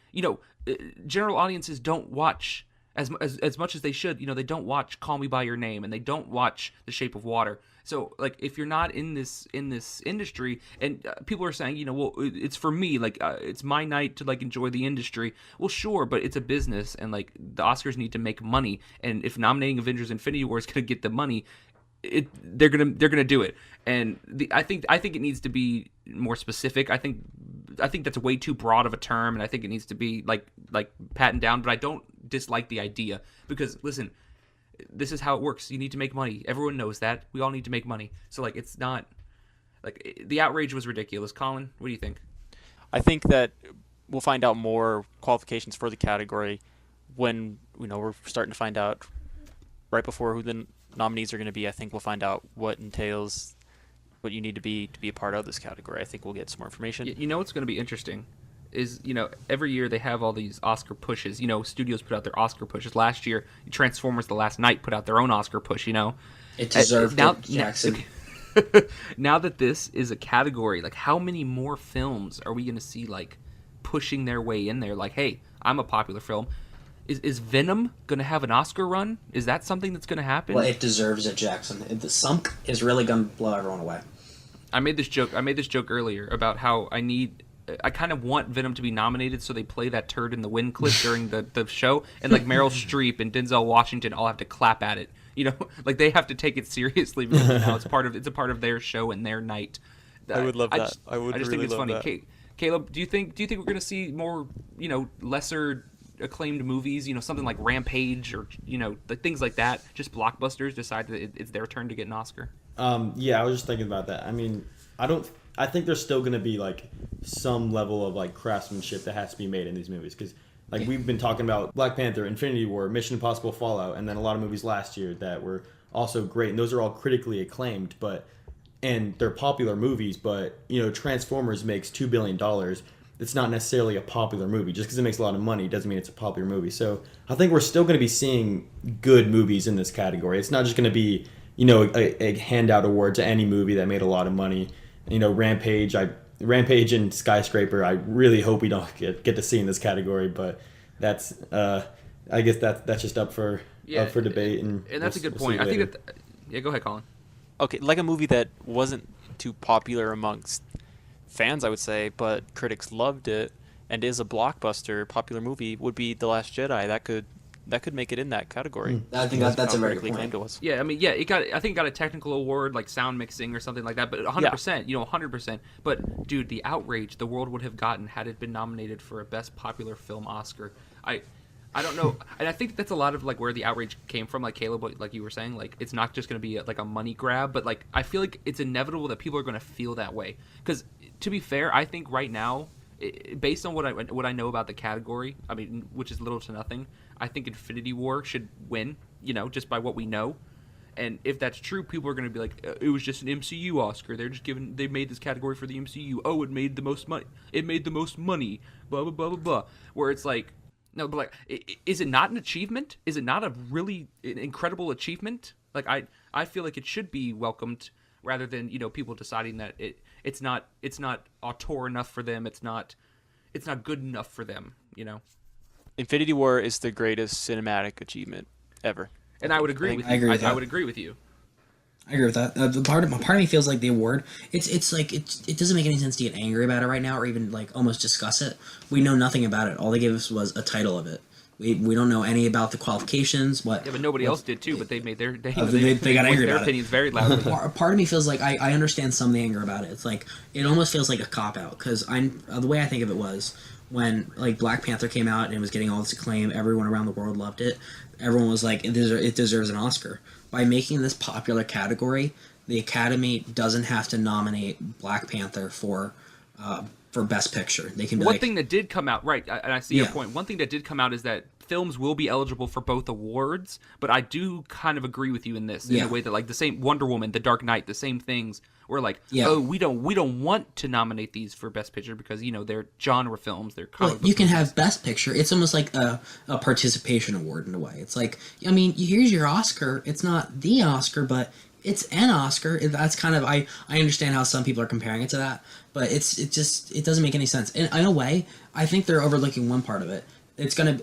general audiences don't watch as much as they should. They don't watch Call Me by Your Name, and they don't watch The Shape of Water. So like, if you're not in this industry, and people are saying, well, it's for me, like it's my night to like enjoy the industry. Well, sure, but it's a business, and like the Oscars need to make money, and if nominating Avengers: Infinity War is going to get the money, they're gonna do it. And I think it needs to be more specific. I think that's way too broad of a term, and I think it needs to be like patted down. But I don't dislike the idea, because listen, this is how it works. You need to make money. Everyone knows that. We all need to make money. So like, it's not like the outrage was ridiculous. Collin, what do you think? I think that we'll find out more qualifications for the category when we're starting to find out right before who the nominees are going to be. I think we'll find out what entails what you need to be a part of this category. I think we'll get some more information. What's going to be interesting is, every year they have all these Oscar pushes. Studios put out their Oscar pushes. Last year, Transformers: The Last Night put out their own Oscar push. It deserved now, it, Jackson. now that this is a category, like, how many more films are we going to see like pushing their way in there? Like, hey, I'm a popular film. Is Venom going to have an Oscar run? Is that something that's going to happen? Well, it deserves it, Jackson. The SUMC is really going to blow everyone away. I made this joke earlier about how I kind of want Venom to be nominated so they play that turd in the wind clip during the show, and like Meryl Streep and Denzel Washington all have to clap at it. Like they have to take it seriously, because it's a part of their show and their night. I would love that. I just really think it's love funny. that. Caleb, do you think we're going to see more lesser acclaimed movies, something like Rampage or things like that, just blockbusters decide that it's their turn to get an Oscar? Yeah, I was just thinking about that. I mean, I think there's still going to be like some level of like craftsmanship that has to be made in these movies, because like we've been talking about Black Panther, Infinity War, Mission Impossible, Fallout, and then a lot of movies last year that were also great, and those are all critically acclaimed, and they're popular movies. But Transformers makes $2 billion. It's not necessarily a popular movie. Just because it makes a lot of money doesn't mean it's a popular movie. So I think we're still going to be seeing good movies in this category. It's not just going to be a handout award to any movie that made a lot of money. Rampage and Skyscraper, I really hope we don't get to see in this category, but that's I guess that's just up for debate, and that's a good point. I think that go ahead, Collin. Okay, like a movie that wasn't too popular amongst fans, I would say, but critics loved it and is a blockbuster popular movie, would be The Last Jedi. That could make it in that category. I think that's a very good acclaimed point. it was. Yeah, I mean, yeah, I think it got a technical award, like sound mixing or something like that, but 100%, 100%. But dude, the outrage the world would have gotten had it been nominated for a Best Popular Film Oscar. I don't know, and I think that's a lot of like where the outrage came from, like Caleb, like you were saying, like it's not just going to be like a money grab, but like I feel like it's inevitable that people are going to feel that way, because to be fair, I think right now, based on what I know about the category, I mean, which is little to nothing, I think Infinity War should win. Just by what we know. And if that's true, people are going to be like, it was just an MCU Oscar. They made this category for the MCU. Oh, it made the most money. It made the most money. Blah, blah, blah, blah, blah. Where it's like, no, but like, is it not an achievement? Is it not a really incredible achievement? Like, I feel like it should be welcomed rather than, people deciding that it's not auteur enough for them. It's not good enough for them, Infinity War is the greatest cinematic achievement ever. And I would agree with you. I would agree with you. I agree with that. Part of me feels like the award. It's like it doesn't make any sense to get angry about it right now, or even like almost discuss it. We know nothing about it. All they gave us was a title of it. We don't know any about the qualifications. Yeah, but nobody else did too. But they made their they got angry their about opinions very loudly. Part of me feels like I understand some of the anger about it. It's like it almost feels like a cop out because the way I think of it was when like Black Panther came out and it was getting all this acclaim. Everyone around the world loved it. Everyone was like, it deserves an Oscar. By making this popular category, the Academy doesn't have to nominate Black Panther for Best Picture. They can be One thing that did come out, right, and I see your point. One thing that did come out is that films will be eligible for both awards, but I do kind of agree with you in this, in a way that like the same Wonder Woman, The Dark Knight, the same things. We're like, oh, we don't want to nominate these for Best Picture because they're genre films. They're comic book you can movies. have Best Picture. It's almost like a participation award in a way. It's like, I mean, here's your Oscar. It's not the Oscar, but it's an Oscar. That's kind of I understand how some people are comparing it to that, but it doesn't make any sense. In a way, I think they're overlooking one part of it.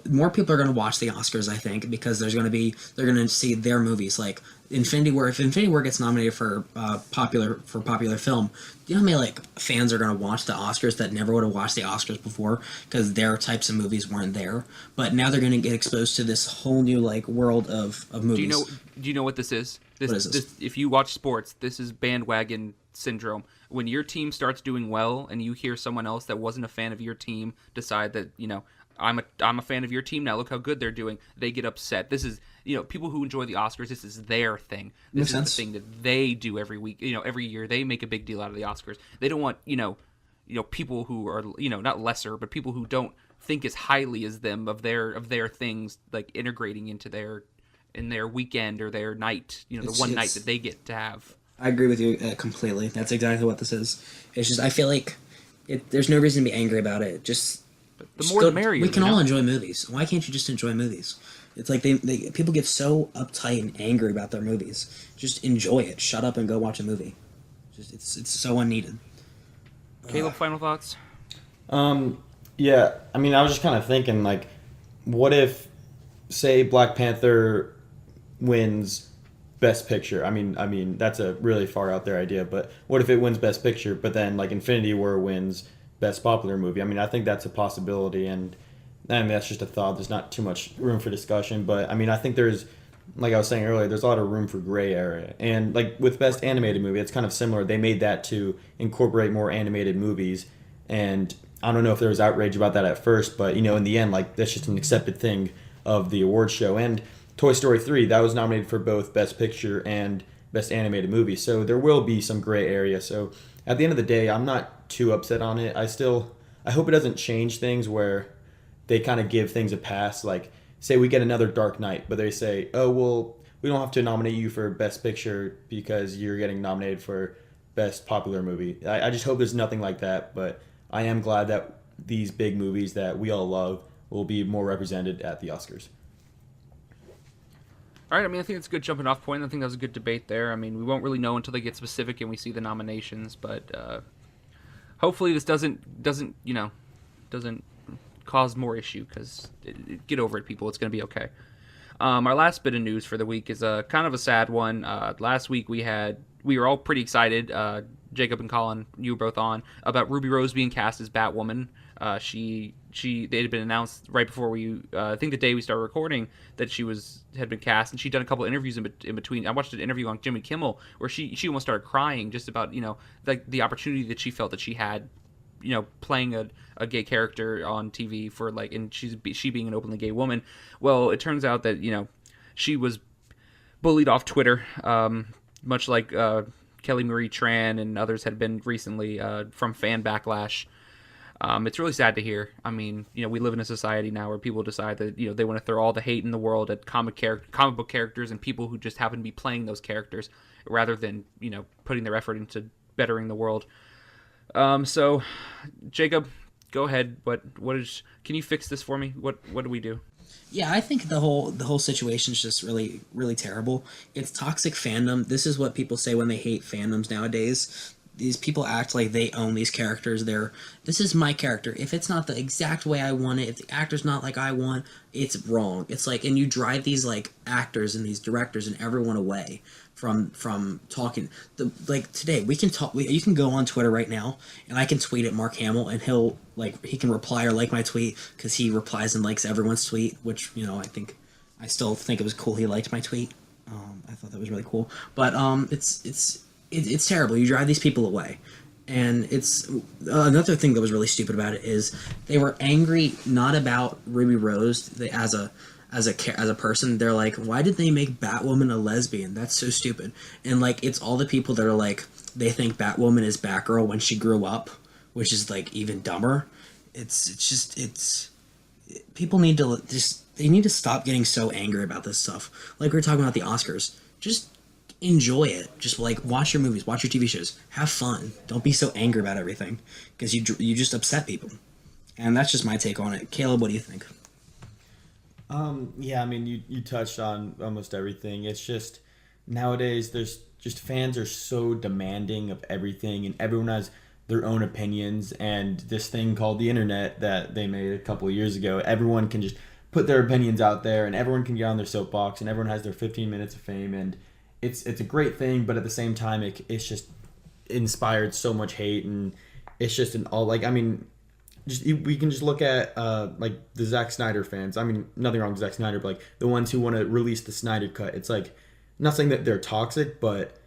More people are gonna watch the Oscars, I think, because they're gonna see their movies like Infinity War. If Infinity War gets nominated for popular film, do you know how many like fans are gonna watch the Oscars that never would have watched the Oscars before because their types of movies weren't there, but now they're gonna get exposed to this whole new like world of movies. Do you know what this is? What is this? If you watch sports, this is bandwagon syndrome. When your team starts doing well and you hear someone else that wasn't a fan of your team decide that I'm a fan of your team now. Look how good they're doing. They get upset. This is people who enjoy the Oscars. This is their thing. This is the thing that they do every week. Every year they make a big deal out of the Oscars. They don't want people who are not lesser, but people who don't think as highly as them of their things like integrating into their weekend or their night. The one night that they get to have. I agree with you completely. That's exactly what this is. It's just I feel like there's no reason to be angry about it. The more the merrier. We can all enjoy movies. Why can't you just enjoy movies? It's like people get so uptight and angry about their movies. Just enjoy it. Shut up and go watch a movie. It's so unneeded. Caleb, final thoughts? Yeah. I mean, I was just kind of thinking like, what if, say, Black Panther wins Best Picture? I mean that's a really far out there idea. But what if it wins Best Picture, but then like Infinity War wins Best Popular Movie? I mean, I think that's a possibility, and I mean, that's just a thought. There's not too much room for discussion, but I mean, I think there's, like I was saying earlier, there's a lot of room for gray area. And like with Best Animated Movie, it's kind of similar. They made that to incorporate more animated movies, and I don't know if there was outrage about that at first, but in the end, like that's just an accepted thing of the award show. And Toy Story 3, that was nominated for both Best Picture and Best Animated Movie, so there will be some gray area. So at the end of the day, I'm not too upset on it. I hope it doesn't change things where they kind of give things a pass. Like, say we get another Dark Knight, but they say, oh, well, we don't have to nominate you for Best Picture because you're getting nominated for Best Popular Movie. I just hope there's nothing like that, but I am glad that these big movies that we all love will be more represented at the Oscars. All right, I mean, I think it's a good jumping off point. I think that was a good debate there. I mean, we won't really know until they get specific and we see the nominations, but hopefully this doesn't cause more issue, because get over it, people. It's going to be okay. Our last bit of news for the week is kind of a sad one. Last week we were all pretty excited, Jacob and Collin, you were both on, about Ruby Rose being cast as Batwoman. They had been announced right before I think the day we started recording, that she had been cast, and she'd done a couple interviews in between. I watched an interview on Jimmy Kimmel where she almost started crying just about like the opportunity that she felt that she had, playing a gay character on TV for like, and she being an openly gay woman. Well, it turns out that she was bullied off Twitter, much like Kelly Marie Tran and others had been recently from fan backlash. It's really sad to hear. I mean, we live in a society now where people decide that they want to throw all the hate in the world at comic book characters and people who just happen to be playing those characters, rather than putting their effort into bettering the world. So, Jacob, go ahead. Can you fix this for me? What do we do? Yeah, I think the whole situation is just really, really terrible. It's toxic fandom. This is what people say when they hate fandoms nowadays. These people act like they own these characters. This is my character. If it's not the exact way I want it, if the actor's not like I want, it's wrong. It's like, and you drive these like actors and these directors and everyone away from talking. Like today, we can talk. You can go on Twitter right now, and I can tweet at Mark Hamill, and he can reply or like my tweet because he replies and likes everyone's tweet. Which I still think it was cool. He liked my tweet. I thought that was really cool. But it's terrible. You drive these people away. And it's another thing that was really stupid about it is they were angry not about Ruby Rose as a person. They're like, why did they make Batwoman a lesbian? That's so stupid. And like, it's all the people that are like, they think Batwoman is Batgirl when she grew up, which is like even dumber. People need to stop getting so angry about this stuff. Like we were talking about the Oscars. Just enjoy it. Just like watch your movies, watch your TV shows, have fun. Don't be so angry about everything because you just upset people. And that's just my take on it. Caleb, what do you think? Yeah, I mean, you touched on almost everything. It's just nowadays there's just fans are so demanding of everything, and everyone has their own opinions. And this thing called the internet that they made a couple of years ago, everyone can just put their opinions out there, and everyone can get on their soapbox, and everyone has their 15 minutes of fame, and it's a great thing. But at the same time, it's just inspired so much hate, and it's just we can just look at like the Zack Snyder fans. I mean, nothing wrong with Zack Snyder, but like the ones who want to release the Snyder cut. It's like, not saying that they're toxic, but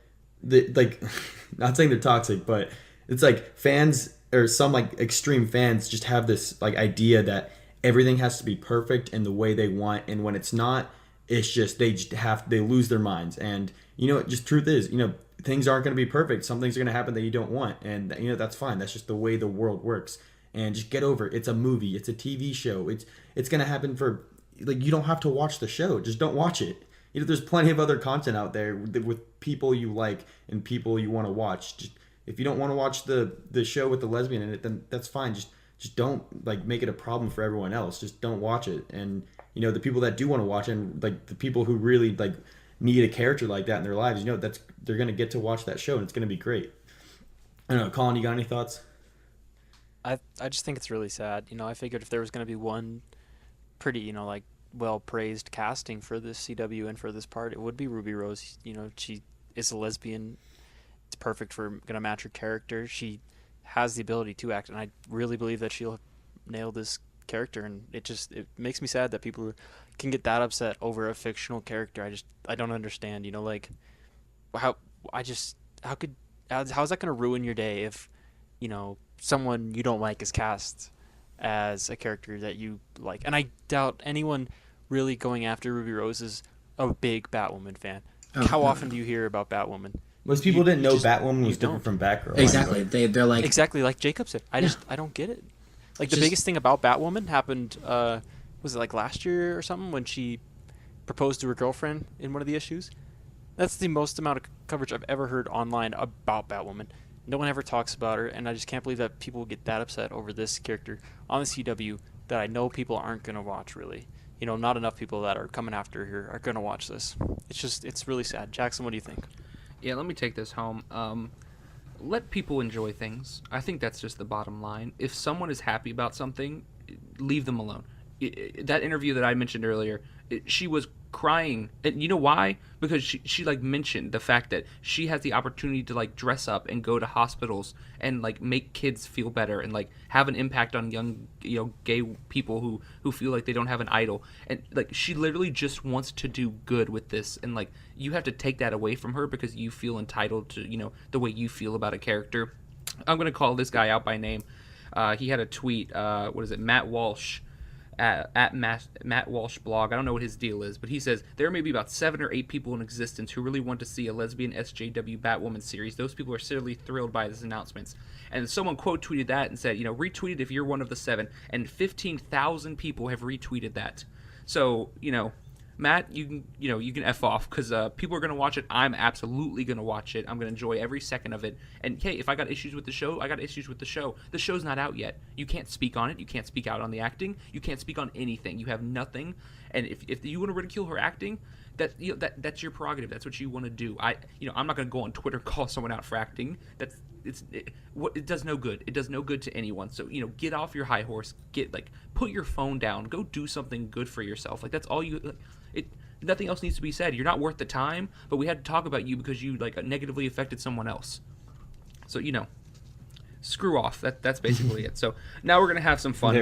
not saying they're toxic, but it's like fans or some like extreme fans just have this like idea that everything has to be perfect in the way they want, and when it's not, it's just they lose their minds. And just truth is, things aren't going to be perfect. Some things are going to happen that you don't want, and that's fine. That's just the way the world works. And just get over it. It's a movie. It's a TV show. It's gonna happen for you don't have to watch the show. Just don't watch it. There's plenty of other content out there with people you like and people you want to watch. Just, if you don't want to watch the show with the lesbian in it, then that's fine. Just don't make it a problem for everyone else. Just don't watch it. And the people that do want to watch it, and the people who really need a character like that in their lives, they're gonna get to watch that show, and it's gonna be great. I don't know, Collin, you got any thoughts? I just think it's really sad. I figured if there was going to be one pretty, well praised casting for this CW and for this part, it would be Ruby Rose. She is a lesbian. It's perfect for going to match her character. She has the ability to act, and I really believe that she'll nail this character. And it makes me sad that people can get that upset over a fictional character. I don't understand. How's that going to ruin your day if someone you don't like is cast as a character that you like? And I doubt anyone really going after Ruby Rose is a big Batwoman fan. How often do you hear about Batwoman? Most people didn't know Batwoman was different from Batgirl. Exactly. Anyway. They're like... Exactly like Jacob said. I don't get it. The biggest thing about Batwoman happened, was it last year or something, when she proposed to her girlfriend in one of the issues? That's the most amount of coverage I've ever heard online about Batwoman. No one ever talks about her, and I just can't believe that people get that upset over this character on the CW that I know people aren't going to watch, really. Not enough people that are coming after her are going to watch this. It's really sad. Jackson, what do you think? Yeah, let me take this home. Let people enjoy things. I think that's just the bottom line. If someone is happy about something, leave them alone. That interview that I mentioned earlier, she was crying, and you know why? Because she mentioned the fact that she has the opportunity to dress up and go to hospitals and make kids feel better and have an impact on young gay people who feel like they don't have an idol, and she literally just wants to do good with this, and you have to take that away from her because you feel entitled to the way you feel about a character. I'm gonna call this guy out by name. He had a tweet. What is it? Matt Walsh at Matt Walsh blog. I don't know what his deal is, but he says there may be about 7 or 8 people in existence who really want to see a lesbian SJW Batwoman series. Those people are silly thrilled by his announcements. And someone quote tweeted that and said, retweet it if you're one of the 7. And 15,000 people have retweeted that. So, Matt, you can F off, because people are going to watch it. I'm absolutely going to watch it. I'm going to enjoy every second of it. And hey, if I got issues with the show, I got issues with the show. The show's not out yet. You can't speak on it. You can't speak out on the acting. You can't speak on anything. You have nothing. And if you want to ridicule her acting, that's your prerogative. That's what you want to do. I'm not going to go on Twitter and call someone out for acting. It does no good. It does no good to anyone. So get off your high horse. Put your phone down. Go do something good for yourself. That's all you. Nothing else needs to be said. You're not worth the time. But we had to talk about you because you negatively affected someone else. So screw off. That's basically it. So now we're gonna have some fun.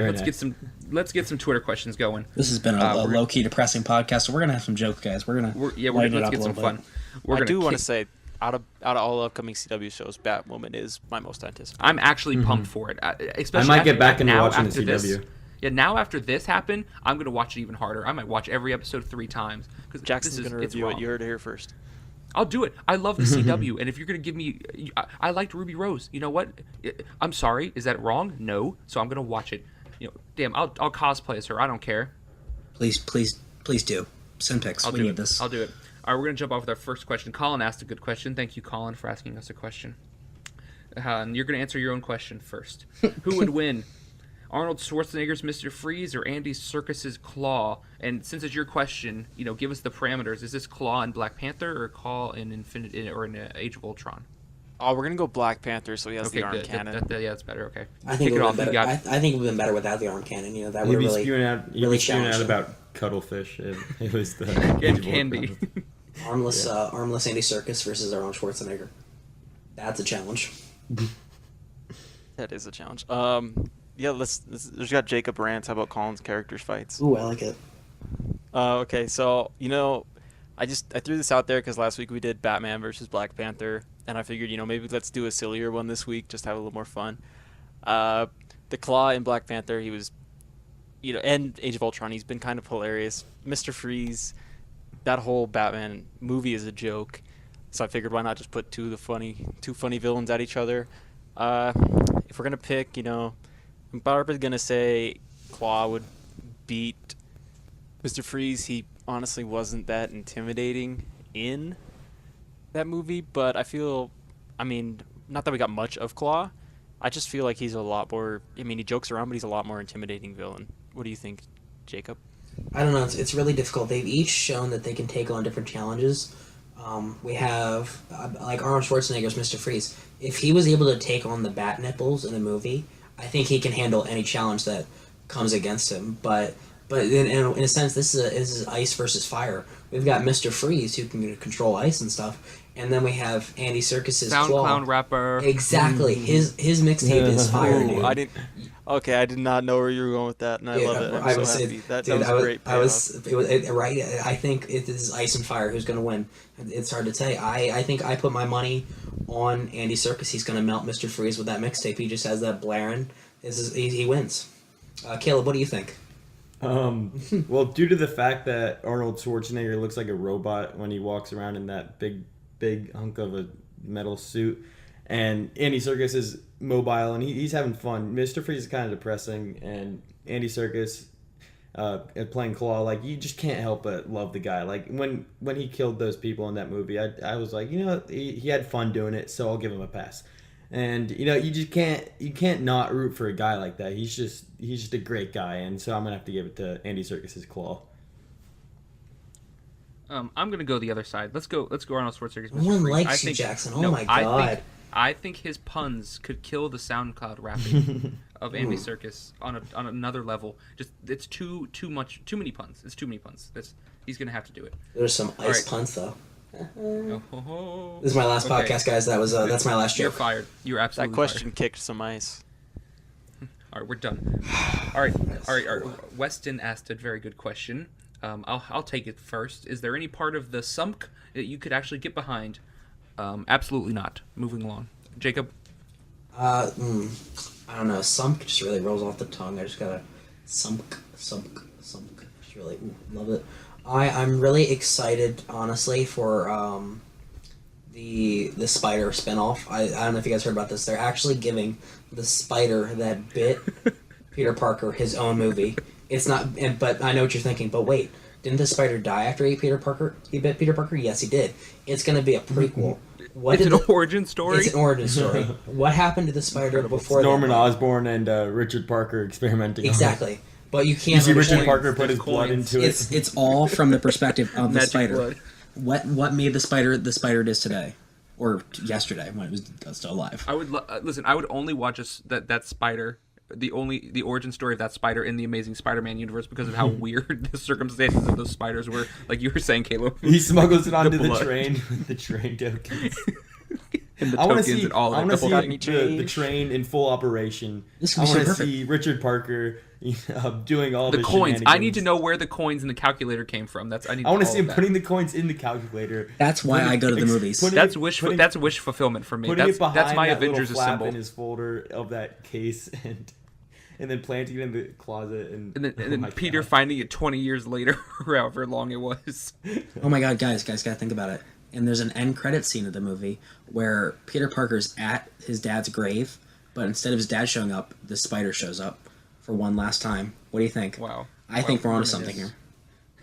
Let's get some Twitter questions going. This has been a low key depressing podcast, so we're gonna have some jokes, guys. Let's get some fun. I do want to say, out of all upcoming CW shows, Batwoman is my most anticipated. I'm actually pumped for it. Especially I might get back into watching the CW. Now after this happened, I'm gonna watch it even harder. I might watch every episode 3 times. Jackson's gonna review it. You heard it here first. I'll do it. I love the CW, and if you're gonna give me, I liked Ruby Rose. You know what? I'm sorry. Is that wrong? No. So I'm gonna watch it. Damn. I'll cosplay as her. I don't care. Please do. Send pics. We need this. I'll do it. All right, we're gonna jump off with our first question. Colin asked a good question. Thank you, Colin, for asking us a question. And you're gonna answer your own question first. Who would win? Arnold Schwarzenegger's Mr. Freeze or Andy Serkis's Claw? And since it's your question, give us the parameters. Is this Claw in Black Panther or Claw in in Age of Ultron? Oh, we're gonna go Black Panther, so he has the arm good. cannon. That's better. Okay. I think it would have been better. I think it would have been better without the arm cannon. That would really spewing out about cuttlefish. It was the it can be. Armless Andy Serkis versus Arnold Schwarzenegger. That's a challenge. That is a challenge. There's got Jacob rants. How about Colin's characters fights? Ooh, I like it. Okay, so I threw this out there because last week we did Batman versus Black Panther, and I figured maybe let's do a sillier one this week, just have a little more fun. The Claw in Black Panther, he was, and Age of Ultron, he's been kind of hilarious. Mr. Freeze, that whole Batman movie is a joke, so I figured why not just put two funny villains at each other. If we're gonna pick, I'm probably going to say Claw would beat Mr. Freeze. He honestly wasn't that intimidating in that movie, but not that we got much of Claw. I just feel like he's a lot more, he jokes around, but he's a lot more intimidating villain. What do you think, Jacob? I don't know. It's really difficult. They've each shown that they can take on different challenges. We have, Arnold Schwarzenegger's Mr. Freeze. If he was able to take on the bat nipples in the movie, I think he can handle any challenge that comes against him. But in a sense, this is ice versus fire. We've got Mr. Freeze who can control ice and stuff, and then we have Andy Serkis's Claw. Clown rapper. Exactly. His mixtape is fire, dude. I did not know where you were going with that, and I love it. I'm so happy. That was a great payoff. Right. I think it is ice and fire. Who's going to win? It's hard to say. I think I put my money on Andy Serkis. He's going to melt Mr. Freeze with that mixtape. He just has that blaring. He wins. Caleb, what do you think? Well, due to the fact that Arnold Schwarzenegger looks like a robot when he walks around in that big hunk of a metal suit, and Andy Serkis is mobile and he's having fun. Mr. Freeze is kind of depressing, and Andy Serkis playing Claw, you just can't help but love the guy. When he killed those people in that movie, I was like, he had fun doing it, so I'll give him a pass. And you can't not root for a guy like that. He's just a great guy, and so I'm gonna have to give it to Andy Serkis's Claw. I'm gonna go the other side. Let's go Arnold Schwarzenegger's Mr. No one Freeze. likes you, Jackson. Oh my god. I think his puns could kill the SoundCloud rapping of Andy Serkis on another level. It's too many puns. It's too many puns. He's gonna have to do it. There's some ice puns though. This is my last podcast, guys. That's my last joke. You're fired. You're absolutely That question fired. kicked some ice. All right, we're done. All right. Weston asked a very good question. I'll take it first. Is there any part of the SUMC that you could actually get behind? Absolutely not. Moving along. Jacob? I don't know. SUMC just really rolls off the tongue. I just gotta SUMC. Sumk. She really love it. I'm really excited, honestly, for the spider spinoff. I don't know if you guys heard about this. They're actually giving the spider that bit Peter Parker his own movie. It's not, but I know what you're thinking. But wait, didn't the spider die after he bit Peter Parker? Yes, he did. It's going to be a prequel. It's an origin story. It's an origin story. What happened to the spider before It's Norman that? Osborn and Richard Parker experimenting. Exactly. But you You can't. see Richard understand- Parker put his There's blood coins. into it. It's all from the perspective of the Magic spider. blood. What made the spider it is today, or yesterday when it was still alive? I would listen. I would only watch that spider, the origin story of that spider in the Amazing Spider-Man universe because of how weird the circumstances of those spiders were. Like you were saying, Caleb. He smuggles it onto the blood. train with the train tokens. And the I want to tokens see. and all I that. want to The whole see thing. the train in full operation. This I could be want so to see Richard Parker doing all The the coins. I need shenanigans. to know where the coins in the calculator came from. I want to see him that. putting the coins in the calculator. That's why I go to the movies. That's wish fulfillment for me. Putting That's it behind that's my that Avengers little flap symbol. in his folder of that case, and then planting it in the closet, and And then my Peter God. finding it 20 years later, or however long it was. Oh my god, guys, gotta think about it. And there's an end credit scene of the movie where Peter Parker's at his dad's grave, but instead of his dad showing up, the spider shows up for one last time. What do you think? Wow. I think we're onto something here.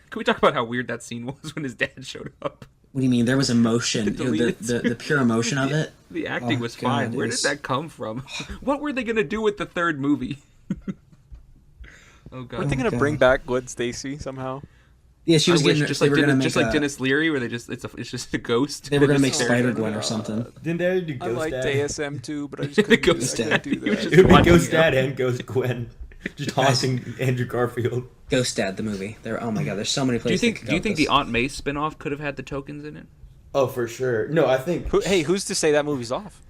Can we talk about how weird that scene was when his dad showed up? What do you mean? There was emotion. The deleted The pure emotion of it. The acting Oh, was God, fine. it Where was- did that come from? What were they gonna do with the third movie? Oh god. Are they gonna God. bring back Gwen Stacy somehow? Yeah, she was I wish, getting. just they like were gonna Dennis, make just like a- Dennis Leary, where it's just a ghost. They were gonna Just make staring Spider at Gwen him. or something. Didn't they do I Ghost liked Dad? ASM too, but I just The couldn't do, Ghost I couldn't Dad. do He was that. just It would be watching Ghost it. Dad and Ghost Gwen, just haunting Andrew Garfield. Ghost Dad, the movie. There. Oh my god, there's so many Do you places. think? Do you think the Aunt May spinoff could have had the tokens in it? Oh, for sure. No, I think. Hey, who's to say that movie's off?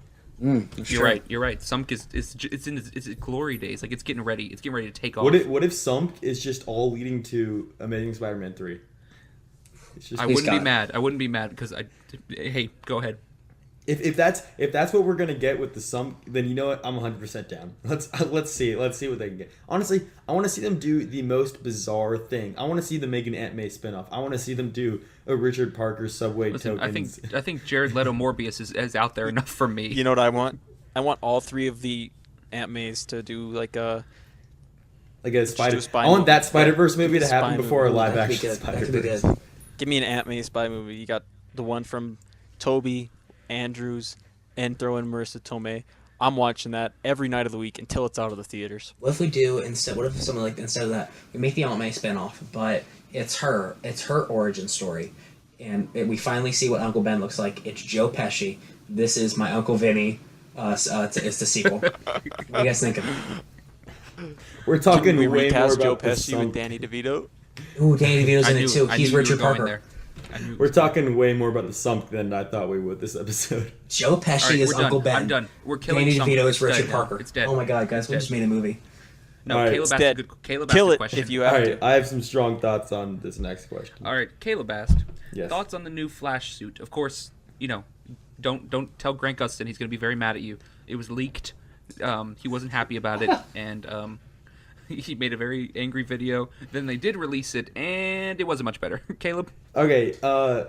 You're right. You're right. Sumk it's in its glory days. Like it's getting ready. It's getting ready to take off. What if Sump is just all leading to Amazing Spider-Man 3? It's just, I Please, wouldn't be God. mad. I wouldn't be mad because Hey, go ahead. if that's what we're gonna get with the Sump, then you know what? I'm 100% down. Let's see what they can get. Honestly, I want to see them do the most bizarre thing. I want to see them make an Aunt May spinoff. I want to see them do a Richard Parker Subway Listen, tokens. I think Jared Leto Morbius is out there enough for me. You know what I want? I want all three of the Aunt Mays to do like a. Like a Spider. do a spy I want movie. that Spider-Verse movie to Spy happen movie. before a Ooh, live That could be action good. That could be Spider-Verse. good. Give me an Aunt May spy movie. You got the one from Toby, Andrews, and throw in Marissa Tomei. I'm watching that every night of the week until it's out of the theaters. What if we do instead? What if something like instead of that, we make the Aunt May spinoff, but it's her origin story, and we finally see what Uncle Ben looks like. It's Joe Pesci. This is my Uncle Vinny. It's the sequel. What do you guys thinking? We're talking Can we way more recast Joe about the Pesci with Sump. Danny DeVito? Ooh, Danny DeVito's I in knew, it too. I He's knew you Richard were going Parker. there. I knew- We're talking way more about the Sump than I thought we would this episode. Joe Pesci All right, is we're done. Uncle Ben. I'm done. We're killing Danny Sump. DeVito It's is Richard dead. Parker. It's dead. Oh my god, guys, we It's just dead. made a movie. No, All right, Caleb it's asked dead. a good. Caleb Kill asked a it question. if you All have right, to. I have some strong thoughts on this next question. All right, Caleb asked. Yes. Thoughts on the new Flash suit? Of course, don't tell Grant Gustin. He's gonna be very mad at you. It was leaked. He wasn't happy about it, and he made a very angry video. Then they did release it, and it wasn't much better. Caleb, Okay, I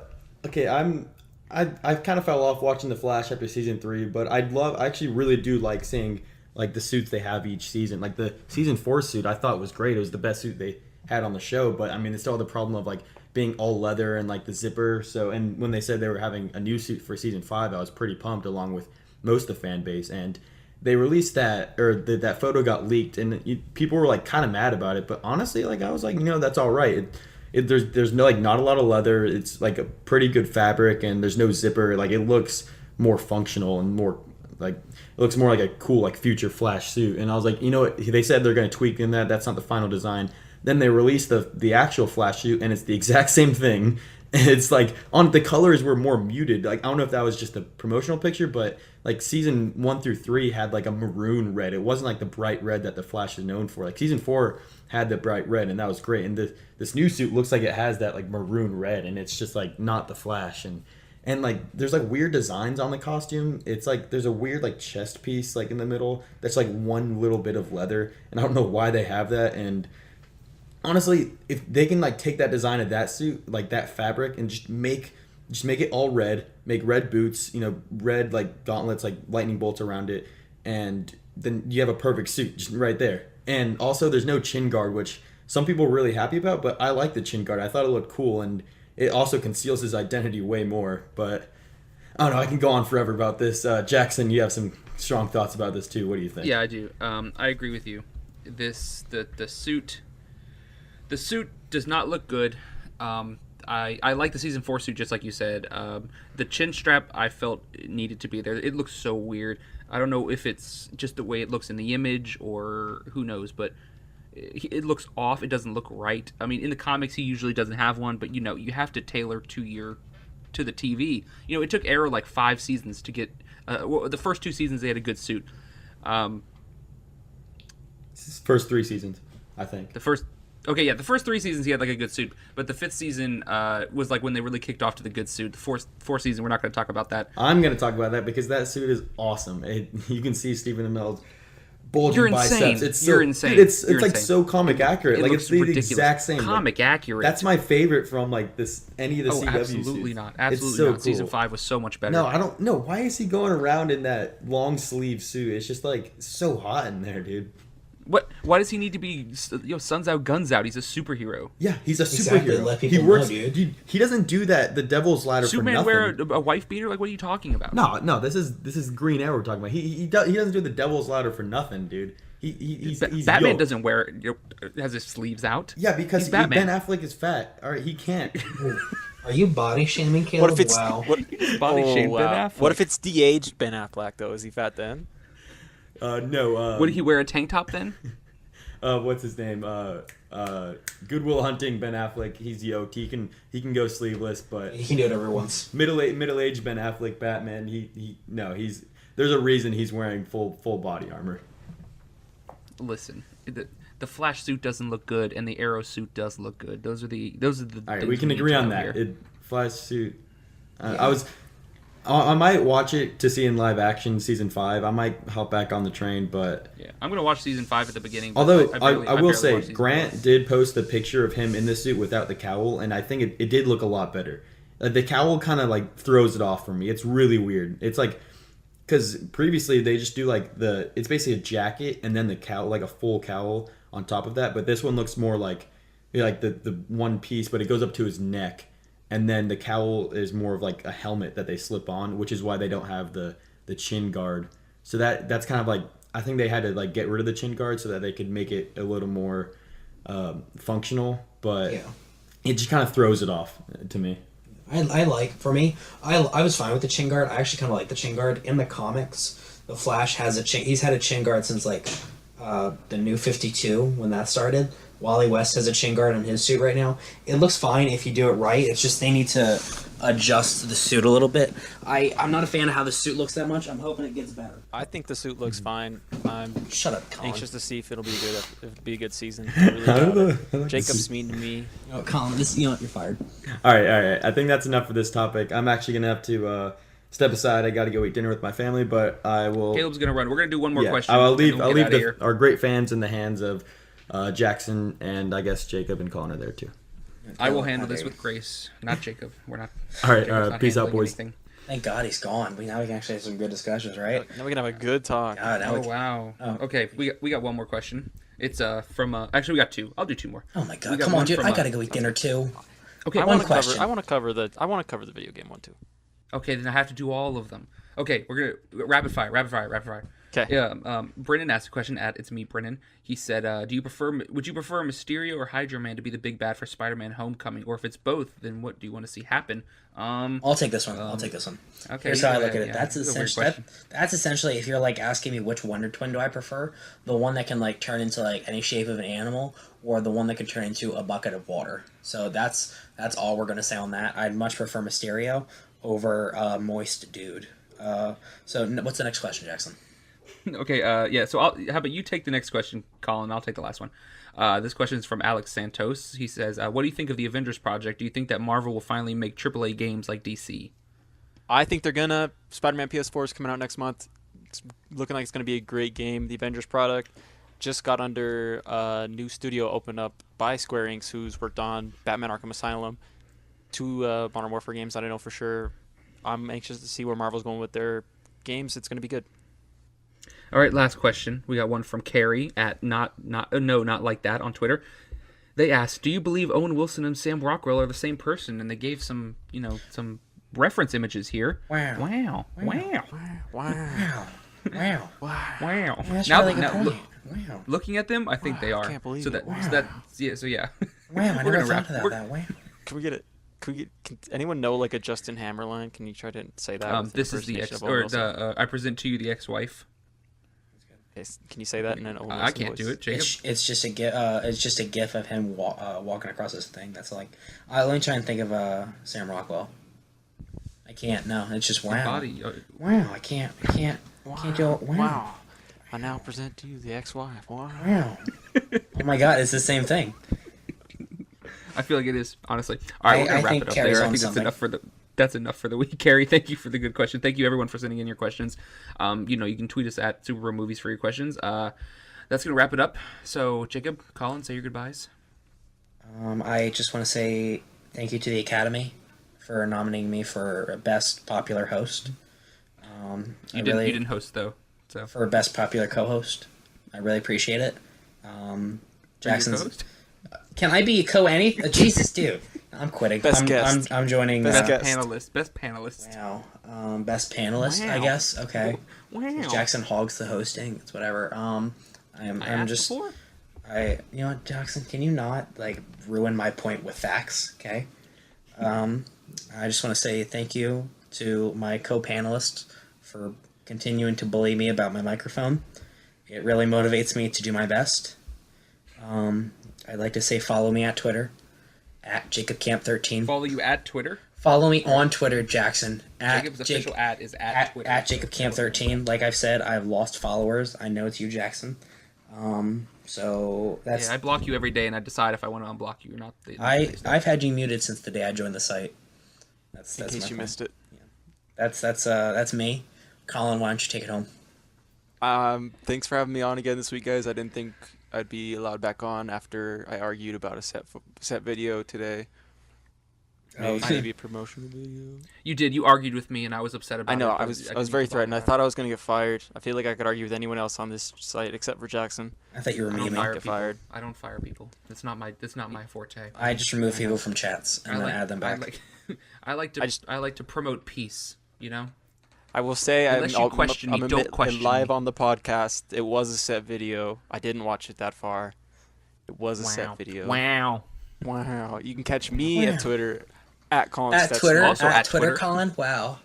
kind of fell off watching The Flash after season 3, but I actually really do like seeing like the suits they have each season. Like the season 4 suit, I thought was great. It was the best suit they had on the show, but I mean, they still had the problem of like being all leather and like the zipper. So, and when they said they were having a new suit for season 5, I was pretty pumped, along with most of the fan base. And they released that, or that photo got leaked, and people were like kind of mad about it. But honestly, like I was like, that's all right. There's no like not a lot of leather. It's like a pretty good fabric, and there's no zipper. Like it looks more functional and more like it looks more like a cool like future Flash suit. And I was like, what? They said they're going to tweak in that. That's not the final design. Then they released the actual Flash suit, and it's the exact same thing. And it's like on the colors were more muted. Like I don't know if that was just a promotional picture, but like season 1 through 3 had like a maroon red. It wasn't like the bright red that the Flash is known for. Like season 4 had the bright red, and that was great. And this new suit looks like it has that like maroon red, and it's just like not the Flash. And like there's like weird designs on the costume. It's like there's a weird like chest piece like in the middle that's like one little bit of leather, and I don't know why they have that. And honestly, if they can like take that design of that suit, like that fabric, and just make it all red, make red boots, red like gauntlets, like lightning bolts around it, and then you have a perfect suit just right there. And also, there's no chin guard, which some people were really happy about, but I like the chin guard. I thought it looked cool, and it also conceals his identity way more. But I don't know. I can go on forever about this. Jackson, you have some strong thoughts about this too. What do you think? Yeah, I do. I agree with you. The suit does not look good. I like the season 4 suit, just like you said. The chin strap I felt needed to be there. It looks so weird. I don't know if it's just the way it looks in the image or who knows, but it looks off. It doesn't look right. I mean, in the comics he usually doesn't have one, but you have to tailor to the TV. It took Arrow like 5 seasons to get. The first 2 seasons they had a good suit. First 3 seasons, I think. The first 3 seasons he had like a good suit, but the 5th season was like when they really kicked off to the good suit. The fourth season, we're not going to talk about that. I'm going to talk about that because that suit is awesome. You can see Stephen Amell's bulging You're biceps. insane. You're insane. Dude, it's You're like insane. so comic accurate. It Like looks it's the ridiculous. exact same. Comic accurate. That's my favorite from like any of the CW absolutely suits. not. It's Absolutely so not. cool. Season 5 was so much better. No, I don't know. Why is he going around in that long sleeve suit? It's just like so hot in there, dude. What? Why does he need to be? Sun's out, guns out. He's a superhero. Yeah, he's a Exactly, superhero. let He people works. know, dude. He doesn't do that. The Devil's Ladder Superman for nothing. wear a wife beater? Like, what are you talking about? No. This is Green Arrow we're talking about. He doesn't do the Devil's Ladder for nothing, dude. He's Batman yoked. doesn't wear has his sleeves out. Yeah, because He's Batman. Ben Affleck is fat. All right, he can't. Are you body shaming, Caleb? What if it's wow? Body shame Ben Affleck. What if it's de-aged Ben Affleck though? Is he fat then? No. Would he wear a tank top then? What's his name? Goodwill Hunting Ben Affleck. He's yoked. He can go sleeveless, but He can do it every once. middle-aged Ben Affleck Batman. He's there's a reason he's wearing full body armor. Listen, the Flash suit doesn't look good, and the Arrow suit does look good. Those are the. All right, we can need agree to on know that. here. Flash suit. I might watch it to see in live action season 5. I might hop back on the train, but Yeah, I'm gonna watch season 5 at the beginning. But although I will barely say watched season Grant 5. did post the picture of him in the suit without the cowl, and I think it did look a lot better. The cowl kind of like throws it off for me. It's really weird. It's like because previously they just do like it's basically a jacket and then the cowl, like a full cowl on top of that. But this one looks more like the one piece, but it goes up to his neck. And then the cowl is more of like a helmet that they slip on, which is why they don't have the chin guard. So that's kind of like, I think they had to like get rid of the chin guard so that they could make it a little more functional. But Yeah. it just kind of throws it off to me. I was fine with the chin guard. I actually kind of like the chin guard. In the comics, the Flash has a chin. He's had a chin guard since like the New 52 when that started. Wally West has a chin guard on his suit right now. It looks fine if you do it right. It's just they need to adjust the suit a little bit. I'm not a fan of how the suit looks that much. I'm hoping it gets better. I think the suit looks fine. I'm Shut up, Colin. anxious to see if it'll be a good season. I really doubt it. Jacob's mean to me. Oh, Colin, you're fired. All right. I think that's enough for this topic. I'm actually gonna have to step aside. I got to go eat dinner with my family, but I will. Caleb's gonna run. We're gonna do one more question. I'll and then leave. we'll I'll get leave outta here. our great fans in the hands of Jackson and I guess Jacob and Collin are there too. I will handle this with grace, not Jacob. We're not. All right. Jacob's not Peace out, handling boys. anything. Thank God he's gone. Now we can actually have some good discussions, right? Now we can have a good talk. God, now Oh we wow. Oh. Okay, we got one more question. It's from actually we got 2. I'll do 2 more. Oh my We God! got Come on, one dude. from, I gotta go eat dinner too. Okay, I one want to question. cover. I want to cover the video game one too. Okay, then I have to do all of them. Okay, we're gonna rapid fire. Okay. Yeah. Brennan asked a question at It's Me Brennan. He said, would you prefer Mysterio or Hydra Man to be the big bad for Spider-Man: Homecoming, or if it's both, then what do you want to see happen? I'll take this one. Okay. Here's how I go look at ahead. it. Yeah, That's it's a weird essentially question. that's essentially if you're like asking me which Wonder Twin do I prefer, the one that can like turn into like any shape of an animal, or the one that can turn into a bucket of water. So that's all we're gonna say on that. I'd much prefer Mysterio over Moist Dude. So what's the next question, Jackson? Okay, yeah, so how about you take the next question, Colin? I'll take the last one. This question is from Alex Santos. He says, what do you think of the Avengers project? Do you think that Marvel will finally make AAA games like DC? I think they're gonna. Spider-Man PS4 is coming out next month. It's looking like it's gonna be a great game. The Avengers product. just got under a new studio opened up by Square Enix, who's worked on Batman Arkham Asylum, 2 Modern Warfare games. I don't know for sure. I'm anxious to see where Marvel's going with their games. It's going to be good. All right, last question. We got one from Carrie at not like that on Twitter. They asked, "Do you believe Owen Wilson and Sam Rockwell are the same person?" And they gave some reference images here. Wow. Wow. Wow. That's Now, really good now point. Wow. looking at them, I think they are. I can't believe so it. yeah. Wow, I We're never gonna thought wrap- of that. we're- That way. Can we get it? Can anyone know like a Justin Hammer line? Can you try to say that? with an This is the impersonation ex, of Owen or Wilson? the I present to you the ex-wife. Okay, can you say that in an Owen Wilson I can't voice? do it, Jacob. It's just a gif. It's just a gif of him walking across this thing. That's like. Let me try and think of Sam Rockwell. I can't. No, it's just wow. Body. Wow, I can't do it. Wow. Wow. I now present to you the ex-wife. Wow. Wow. Oh my God, it's the same thing. I feel like it is, honestly. All right, we're gonna I wrap think it up Carrie's there. I on think something. that's enough for the week. Carrie, thank you for the good question. Thank you everyone for sending in your questions. You can tweet us at SuperBro Movies for your questions. That's gonna wrap it up. So Jacob, Collin, say your goodbyes. I just want to say thank you to the Academy for nominating me for Best Popular Host. You didn't host though, so For Best Popular Co-Host. I really appreciate it. Jackson's. Co-host? Can I be co-any? Jesus, dude. I'm quitting. Best guest. I'm joining. Best Best guest. Best panelist. Wow. Best panelist, I Wow. guess. Okay. Wow. Jackson hogs the hosting. It's whatever. I'm asked just. before? You know what, Jackson? Can you not ruin my point with facts? Okay. I just want to say thank you to my co-panelists for continuing to bully me about my microphone. It really motivates me to do my best. I'd like to say follow me at Twitter at JacobCamp13. Follow you at Twitter. Follow me on Twitter, Jackson. Jacob's official at is at Twitter. At JacobCamp13. Like I've said, I've lost followers. I know it's you, Jackson. So that's. Yeah, I block you every day, and I decide if I want to unblock you or not. I've had you muted since the day I joined the site. That's In case my you point. missed it. That's me. Colin, why don't you take it home? Thanks for having me on again this week, guys. I didn't think I'd be allowed back on after I argued about a set video today. Oh, Maybe a promotional video. You did. You argued with me, and I was upset about I it. know. I but was didn't very even threatened. I bother. thought I was gonna get fired. I feel like I could argue with anyone else on this site except for Jackson. I thought you were I don't memeing. fire Get people. fired. I don't fire people. That's not my forte. I just remove people from chats and then add them back. I like to promote peace. You know. I will say Unless you question me, don't admit, question live me. on the podcast. It was a set video. I didn't watch it that far. It was a set video. Wow. Wow. You can catch me Wow. at Twitter at Collin At Stetzner. Twitter, Also at at Twitter, Twitter. Colin. Wow.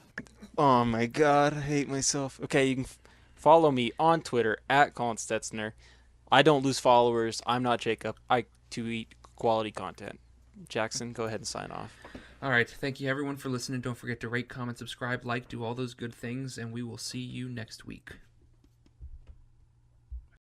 Oh my god, I hate myself. Okay, you can follow me on Twitter at Collin Stetzner. I don't lose followers. I'm not Jacob. I tweet quality content. Jackson, go ahead and sign off. All right. Thank you, everyone, for listening. Don't forget to rate, comment, subscribe, like, do all those good things, and we will see you next week.